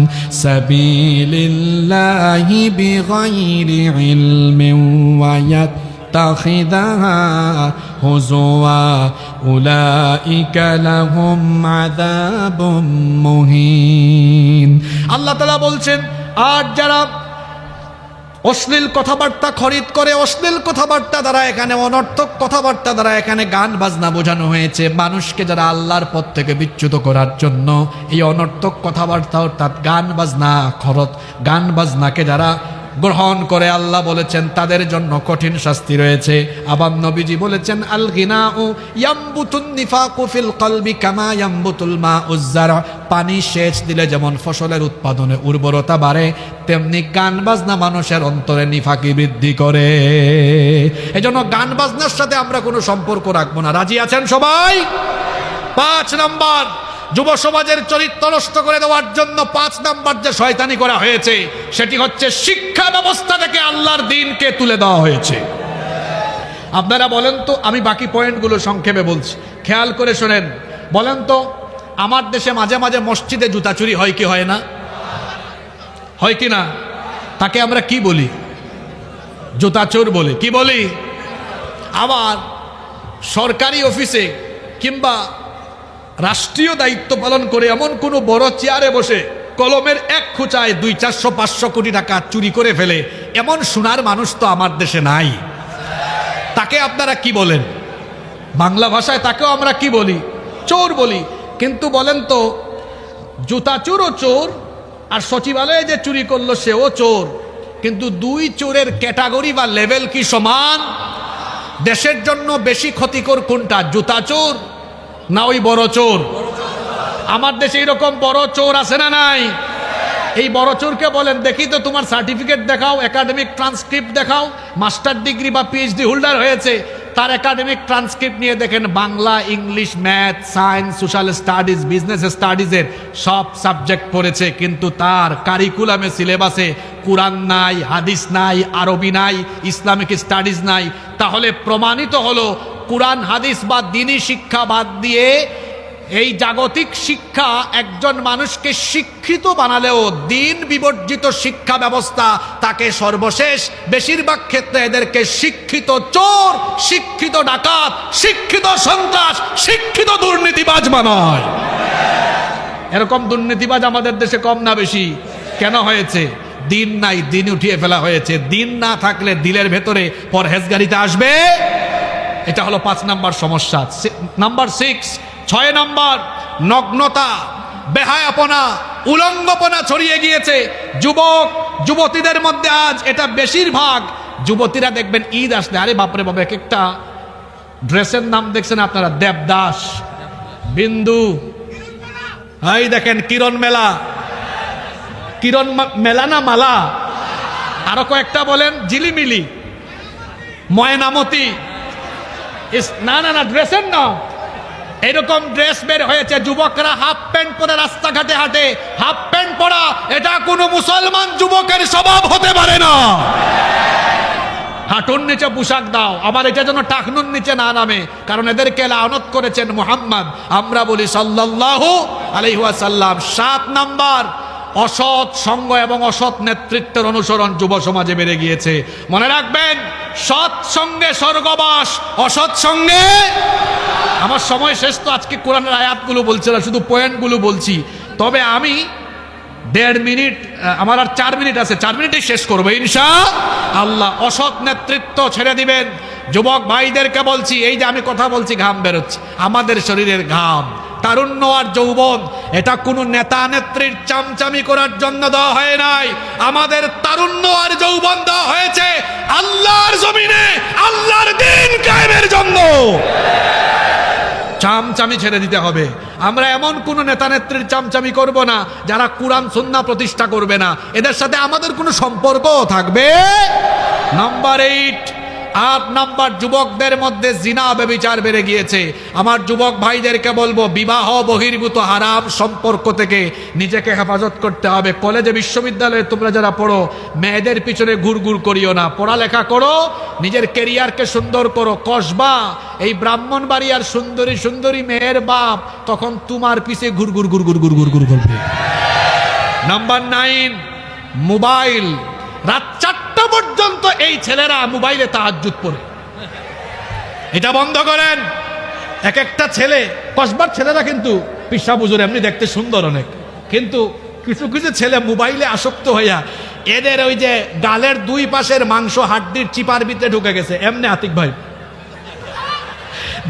সাবিলিল্লাহি বিগাইরি ইলমিন ওয়া يتخذها هزوا أولئك لهم عذاب مهين। আল্লাহ তাআলা বলছেন, আর যারা অশ্লীল কথাবার্তা খরিদ করে, অশ্লীল কথাবার্তা দ্বারা এখানে অনর্থক কথাবার্তা দ্বারা এখানে গান বাজনা বোঝানো হয়েছে, মানুষকে যারা আল্লাহর পথ থেকে বিচ্যুত করার জন্য এই অনর্থক কথাবার্তা অর্থাৎ গান বাজনাকে যারা গ্রহণ করে, আল্লাহ বলেছেন তাদের জন্য কঠিন শাস্তি রয়েছে। আবার নবীজি বলেছেন, আল গিনাউ ইয়ামবুতুন নিফাকু ফিল কলবি কামা ইয়ামবুতুল মাউজ যারা, পানি সেচ দিলে যেমন ফসলের উৎপাদনে উর্বরতা বাড়ে, তেমনি গান বাজনা মানুষের অন্তরে নিফাকি বৃদ্ধি করে। এজন্য গান বাজনার সাথে আমরা কোনো সম্পর্ক রাখবো না। রাজি আছেন সবাই? 5 নম্বর, যুব সমাজের চরিত্র নষ্ট করে দেওয়ার জন্য 5 নম্বর যে শয়তানি করা হয়েছে সেটি হচ্ছে শিক্ষা ব্যবস্থা থেকে আল্লাহর দ্বীনকে তুলে দেওয়া হয়েছে। আপনারা বলেন তো, আমি বাকি পয়েন্টগুলো সংক্ষেপে বলছি, খেয়াল করে শোনেন। বলেন তো, আমার দেশে মাঝে মাঝে মসজিদে জুতা চুরি হয় কি হয় না? হয় কি না? তাকে আমরা কি বলি? জুতা চোর বলি। কি বলি? আবার সরকারি অফিসে কিংবা রাষ্ট্রীয় দায়িত্ব পালন করে এমন কোনো বড় চেয়ারে বসে কলমের এক খুঁচায় 200-400-500 কোটি টাকা চুরি করে ফেলে, এমন সোনার মানুষ তো আমার দেশে নাই। তাকে আপনারা কি বলেন? বাংলা ভাষায় তাকেও আমরা কি বলি? চোর বলি। কিন্তু বলেন তো, জুতা চোরও চোর আর সচিবালয়ে যে চুরি করলো সেও চোর, কিন্তু 2 চোরের ক্যাটাগরি বা লেভেল কি সমান? দেশের জন্য বেশি ক্ষতিকর কোনটা, জুতা চোর না ওই বড় চোর? আমার দেশে এরকম বড় চোর আছে না নাই? এই বড় চোরকে বলেন, দেখি তো তোমার সার্টিফিকেট দেখাও, একাডেমিক ট্রান্সক্রিপ্ট দেখাও। মাস্টার ডিগ্রি বা পিএইচডি হোল্ডার হয়েছে, তার একাডেমিক ট্রান্সক্রিপ্ট নিয়ে দেখেন, Bangla, English, math, science, social studies, business স্টাডিজের সব সাবজেক্ট পড়েছে, কিন্তু তার কারিকুলামে সিলেবাসে কুরআন নাই, হাদিস নাই, আরবি নাই, ইসলামিক স্টাডিজ নাই। তাহলে প্রমাণিত হলো কুরআন, হাদিস বা দ্বীনি শিক্ষা বাদ দিয়ে এই জাগতিক শিক্ষা একজন মানুষকে শিক্ষিত বানালেও দ্বীন বিবর্জিত শিক্ষা ব্যবস্থা তাকে সর্বশেষ বেশিরভাগ ক্ষেত্রে এদেরকে শিক্ষিত চোর, শিক্ষিত ডাকাত, শিক্ষিত সন্ত্রাস, শিক্ষিত দুর্নীতিবাজ বানায়। এরকম দুর্নীতিবাজ আমাদের দেশে কম না বেশি? কেন হয়েছে? দিন নাই, দিন উঠিয়ে ফেলা হয়েছে। দিন না থাকলে দিলের ভেতরে পরহেজগারিতা আসবে। এটা হলো 5 নম্বর সমস্যা। নাম্বার 6 নম্বর, নগ্নতা, বেহায়াপনা, উলঙ্গপনা ছড়িয়ে গিয়েছে যুবক যুবতীদের মধ্যে। আজ এটা বেশিরভাগ যুবতীরা দেখবেন ঈদ আসলে, আরে বাপরে বাপ, এক একটা ড্রেসের নাম দেখছেন আপনারা, দেবদাস, বিন্দু, এই দেখেন কিরণ মেলা, কিরণ মেলা না মালা, আরো কয়েকটা বলেন, ঝিলিমিলি, ময়নামতি, না না না ড্রেসের নাম, এরকম ড্রেস বের হয়েছে। যুবকরা হাফ প্যান্ট পরে রাস্তাঘাটে হাঁটে। হাফ প্যান্ট পরা এটা কোনো মুসলমান যুবকের স্বভাব হতে পারে না। হাঁটুর নিচে পোশাক দাও, আবার এটা যেন টাকনুর নিচে না নামে, কারণ এদেরকে লানত করেছেন মুহাম্মদ। আমরা বলি সাল্লাল্লাহু আলাইহি ওয়াসাল্লাম। 7 নাম্বার, অসৎ সঙ্গ এবং অসৎ নেতৃত্বের অনুসরণ যুব সমাজে বেড়ে গিয়েছে। মনে রাখবেন, সৎ সঙ্গে স্বর্গবাস, অসৎ সঙ্গে। আমার সময় শেষ, তো আজকে কোরআনের আয়াতগুলো বলছি না, শুধু পয়েন্টগুলো বলছি। তবে আমি 1.5 মিনিট, আমার আর 4 মিনিট আছে, 4 মিনিটেই শেষ করবো ইনশাআল্লাহ। অসৎ নেতৃত্ব ছেড়ে দিবেন। যুবক ভাইদেরকে বলছি, এই যে আমি কথা বলছি, ঘাম বেরোচ্ছে, আমাদের শরীরের ঘাম, তারুণ্য আর যৌবন, এটা কোনো নেতা নেত্রীর চামচামি করার জন্য দেওয়া হয় নাই। আমাদের তারুণ্য আর যৌবন দেওয়া হয়েছে আল্লাহর জমিনে আল্লাহর দ্বীন কায়েমের জন্য। চামচামি ছেড়ে দিতে হবে। আমরা এমন কোন নেতা নেত্রীর চামচামি করব না যারা কুরআন সুন্নাহ প্রতিষ্ঠা করবে না, এদের সাথে আমাদের কোনো সম্পর্কও থাকবে। নাম্বার 8, 8 নাম্বার, যুবকদের মধ্যে জিনা ব্যভিচার বেড়ে গিয়েছে। আমার যুবক ভাইদেরকে বলবো, বিবাহ বহির্ভূত হারাম সম্পর্ক থেকে নিজেকে হেফাজত করতে হবে। কলেজে বিশ্ববিদ্যালয়ে তোমরা যারা পড়ো, মেয়েদের পিছনে ঘুরঘুর করিও না, পড়ালেখা করো, নিজের কেরিয়ারকে সুন্দর করো। কসবা এই ব্রাহ্মণবাড়িয়ার সুন্দরী সুন্দরী মেয়ের বাপ তখন তোমার পিছে ঘুরঘুর ঘুরঘুর ঘুরঘুর ঘুর করবে। Number 9, mobile. রাত 4টা পর্যন্ত এই ছেলেরা মোবাইলে তাহাজ্জুদ পড়ে, এটা বন্ধ করেন। এক একটা ছেলে, কসবার ছেলেরা কিন্তু পিসা বুজুর এমনি দেখতে সুন্দর অনেক, কিন্তু কিছু কিছু ছেলে মোবাইলে আসক্ত হইয়া এদের ওই যে গালের 2 পাশের মাংস হাড্ডির চিপার ভিতরে ঢুকে গেছে। এমনি আতিক ভাই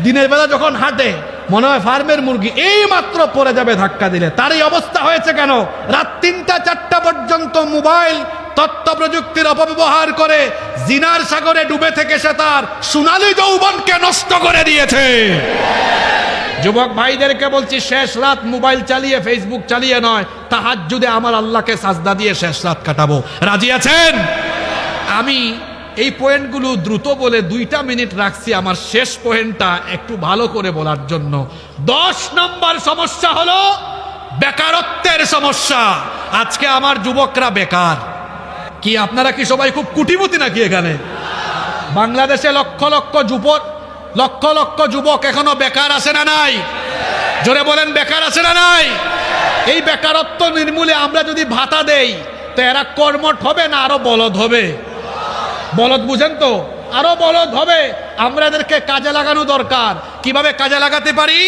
দিনের বেলা যখন হাঁটে মনে হয় ফার্মের মুরগি, এই মাত্র পড়ে যাবে ধাক্কা দিলে। তার এই অবস্থা হয়েছে কেন? রাত 3টা 4টা পর্যন্ত মোবাইল তথ্য প্রযুক্তির অপব্যবহার করে জিনার সাগরে ডুবে থেকে সে তার সোনালী যৌবনকে নষ্ট করে দিয়েছে। যুবক ভাইদেরকে বলছি, শেষ রাত মোবাইল চালিয়ে ফেসবুক চালিয়ে নয়, তাহাজ্জুদে আমার আল্লাহকে সাজদা দিয়ে শেষ রাত কাটাবো। রাজি আছেন? আমি এই পয়েন্টগুলো দ্রুত বলে 2টা মিনিট রাখছি আমার শেষ পয়েন্টটা একটু ভালো করে বলার জন্য। 10 নম্বর সমস্যা হলো বেকারত্বের সমস্যা। আজকে আমার যুবকরা বেকার। কি আপনারা কি সবাই খুব কুটিপতি নাকি? এখানে বাংলাদেশে লক্ষ লক্ষ যুবক এখনো বেকার আছে না নাই? জোরে বলেন, বেকার আছে না নাই? এই বেকারত্ব নির্মূলে আমরা যদি ভাতা দেই তো এরা কর্মঠ হবে না আরো বলদ হবে? বলদ বুঝেন তো, আরো বলদ হবে। আমরা এদেরকে কাজে লাগানো দরকার। কিভাবে কাজে লাগাতে পারি?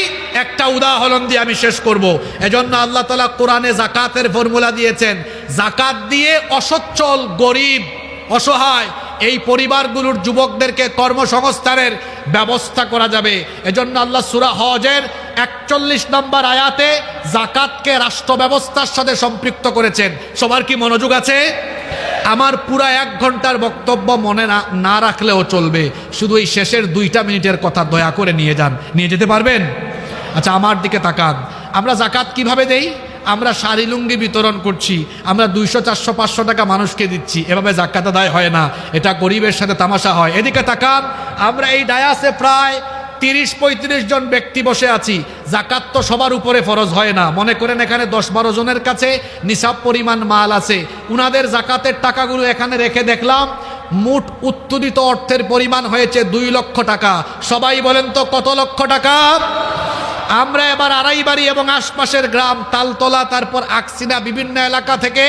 একটা উদাহরণ দিয়ে আমি শেষ করব। এজন্য আল্লাহ তাআলা কোরআনে যাকাতের ফর্মুলা দিয়েছেন। যাকাত দিয়ে অসচ্ছল, গরিব, অসহায় এই পরিবারগুলোর যুবকদেরকে কর্মসংস্থানের ব্যবস্থা করা যাবে। এজন্য আল্লাহ সূরা হজের 41 নম্বর আয়াতে যাকাতকে রাষ্ট্র ব্যবস্থার সাথে সম্পৃক্ত করেছেন। সবার কি মনোযোগ আছে? আমার পুরা 1 ঘন্টার বক্তব্য মনে না রাখলেও চলবে, শুধু এই শেষের 2টা মিনিটের কথা দয়া করে নিয়ে যান। নিয়ে যেতে পারবেন? আচ্ছা, আমার দিকে তাকান। আমরা যাকাত কিভাবে দেই? আমরা শাড়ি লুঙ্গি বিতরণ করছি, আমরা 200, 400, 500 টাকা মানুষকে দিচ্ছি। এভাবে যাকাত আদায় হয় না, এটা গরিবের সাথে তামাশা হয়। এদিকে তাকান, আমরা এই ডায়াসে প্রায় 30-35 জন ব্যক্তি বসে আছি। যাকাত তো সবার উপরে ফরজ হয় না। মনে করেন এখানে 10-12 জনের কাছে নিসাব পরিমাণ মাল আছে, উনাদের যাকাতের টাকাগুলো এখানে রেখে দেখলাম মোট উত্তোলিত অর্থের পরিমাণ হয়েছে 2 লক্ষ টাকা। সবাই বলেন তো কত লক্ষ টাকা? আমরা এবার আড়াইবাড়ি এবং আশপাশের গ্রাম, তালতলা, তারপর আকসিনা, বিভিন্ন এলাকা থেকে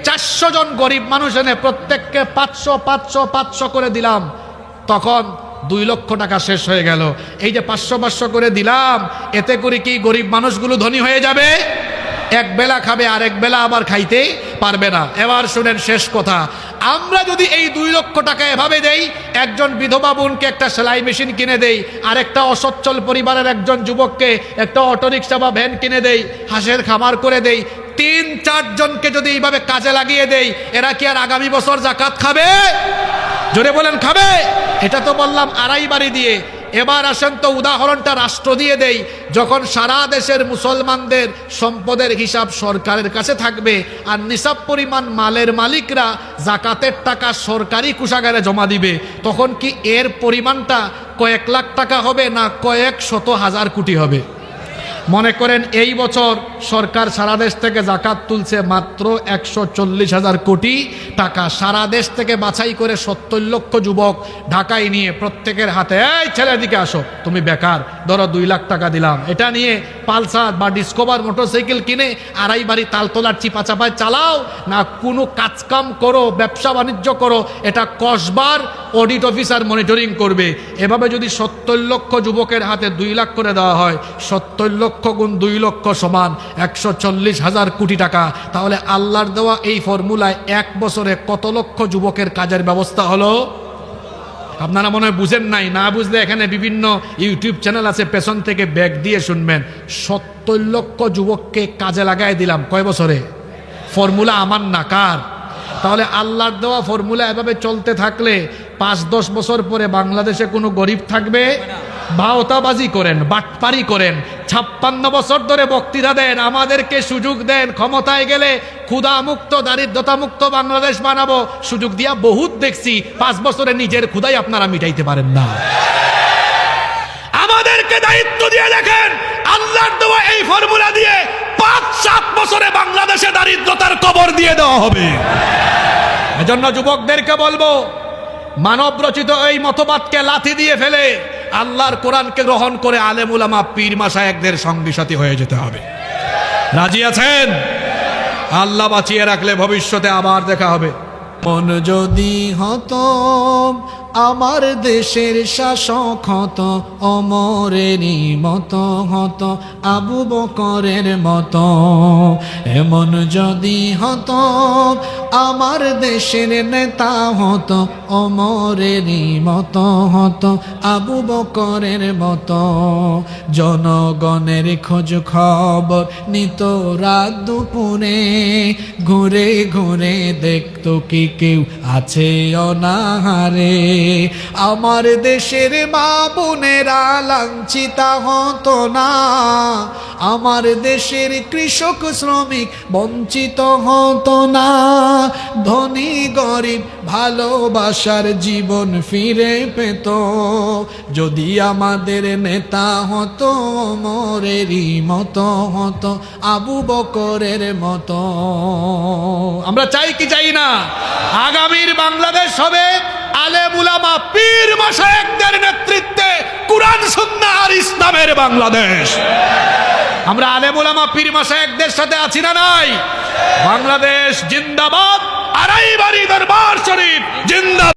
400 জন গরিব মানুষ এনে প্রত্যেককে 500 করে দিলাম। তখন 2 লক্ষ টাকা শেষ হয়ে গেল। এই যে 500 করে দিলাম, এতে করে কি গরিব মানুষগুলো ধনী হয়ে যাবে? এক বেলা খাবে, আর এক বেলা আবার খাইতে পারবে না। এবার শুনেন শেষ কথা, আমরা যদি এই 2 লক্ষ টাকা এভাবে দেই, একজন বিধবা বোনকে একটা সেলাই মেশিন কিনে দেই, আর একটা অসচ্ছল পরিবারের একজন যুবককে একটা অটোরিকশা বা ভ্যান কিনে দেই, হাঁসের খামার করে দেই, 3-4 জনকে যদি এইভাবে কাজে লাগিয়ে দেই, এরা কি আর আগামী বছর যাকাত খাবে? জোরে বলেন, খাবে? এটা তো বললাম আড়াইবাড়ি দিয়ে। এবার আসেন তো উদাহরণটা রাষ্ট্র দিয়ে দেই। যখন সারা দেশের মুসলমানদের সম্পদের হিসাব সরকারের কাছে থাকবে, আর নিসাব পরিমাণ মালের মালিকরা যাকাতের টাকা সরকারি কোষাগারে জমা দিবে, তখন কি এর পরিমাণটা কয়েক লাখ টাকা হবে না কয়েক শত হাজার কোটি হবে? মনে করেন এই বছর সরকার সারা দেশ থেকে যাকাত তুলছে মাত্র 140,000 কোটি টাকা। সারা দেশ থেকে বাছাই করে 70 লক্ষ যুবক ঢাকায় নিয়ে প্রত্যেকের হাতে, এই ছেলের দিকে আসো, তুমি বেকার, ধরো 2 লাখ টাকা দিলাম, এটা নিয়ে পালসার বা ডিসকভার মোটরসাইকেল কিনে আড়াইবাড়ি তালতলার চিপাচাপায় চালাও না, কোনো কাজকাম করো, ব্যবসা বাণিজ্য করো, এটা কসবার অডিট অফিসার মনিটরিং করবে। এভাবে যদি 70 লক্ষ যুবকের হাতে 2 লাখ করে দেওয়া হয়, 70 লক্ষ গুণ 2 লক্ষ সমান 140,000 কোটি টাকা। তাহলে আল্লাহর দেওয়া এই ফর্মুলায় 1 বছরে কত লক্ষ যুবকের কাজের ব্যবস্থা হলো? আপনারা মনে হয় বুঝেন নাই। না বুঝলে এখানে বিভিন্ন ইউটিউব চ্যানেল আছে, পেছন থেকে ব্যাগ দিয়ে শুনবেন। 70 লক্ষ যুবককে কাজে লাগাই দিলাম কয় বছরে? ফর্মুলা আমার না, কার? তাহলে আল্লাহর দেওয়া ফর্মুলা এভাবে চলতে থাকলে 5-10 বছর পরে বাংলাদেশে কোনো গরিব থাকবে ভাওতাবাজি করেন, বাটপারি করেন, 56 বছর ধরে বক্তৃতা দেন, আমাদেরকে সুযোগ দেন, ক্ষমতায় গেলে ক্ষুধা মুক্ত দারিদ্রতা মুক্ত বাংলাদেশ বানাবো, সুযোগ দিয়া বহুত দেখছি 5 বছরে নিজের ক্ষুধাই আপনারা মিটাইতে পারেন না। আমাদেরকে দায়িত্ব দিয়ে দেখেন, আল্লাহর দেওয়া এই ফর্মুলা দিয়ে 5-7 বছরে বাংলাদেশে দারিদ্রতার কবর দিয়ে দেওয়া হবে। এজন্য যুবকদেরকে বলবো, মানব রচিত এই মতবাদকে লাথি দিয়ে ফেলে আল্লাহর কোরআনকে গ্রহণ করে আলেম উলামা পীর মাশায়েখদের সঙ্গী সাথী হয়ে যেতে হবে। রাজি আছেন? আল্লাহ বাঁচিয়ে রাখলে ভবিষ্যতে আবার দেখা হবে। মন যদি হতো আমার দেশের শাসক হতো, অমরেরই মতো হতো, আবু বকরের মতো। এমন যদি হতো আমার দেশের নেতা হতো, অমরেরই মতো হতো, আবু বকরের মতো। জনগণের খোঁজ খবর নিত রাত দুপুরে, ঘুরে ঘুরে দেখতো কি কেউ আছে অনাহারে। আমার দেশের মা বোনেরা লাঞ্ছিতা হতো না, আমার দেশের কৃষক শ্রমিক বঞ্চিত হতো না। ধনী গরিব ভালোবাসার জীবন ফিরে পেত, যদি আমাদের নেতা হতো ওমরেরই মতো হতো, আবু বকরের মতো। আমরা চাই কি চাই না? আগামীর বাংলাদেশ হবে আলেম উলামা পীর মাশায়েখদের নেতৃত্বে কুরআন সুন্নাহ আর ইসলামের বাংলাদেশ। আমরা আলেম উলামা পীর মাশায়েখদের সাথে আছি না নাই? বাংলাদেশ জিন্দাবাদ, আড়াইবাড়ি দরবার শরীফ জিন্দাবাদ।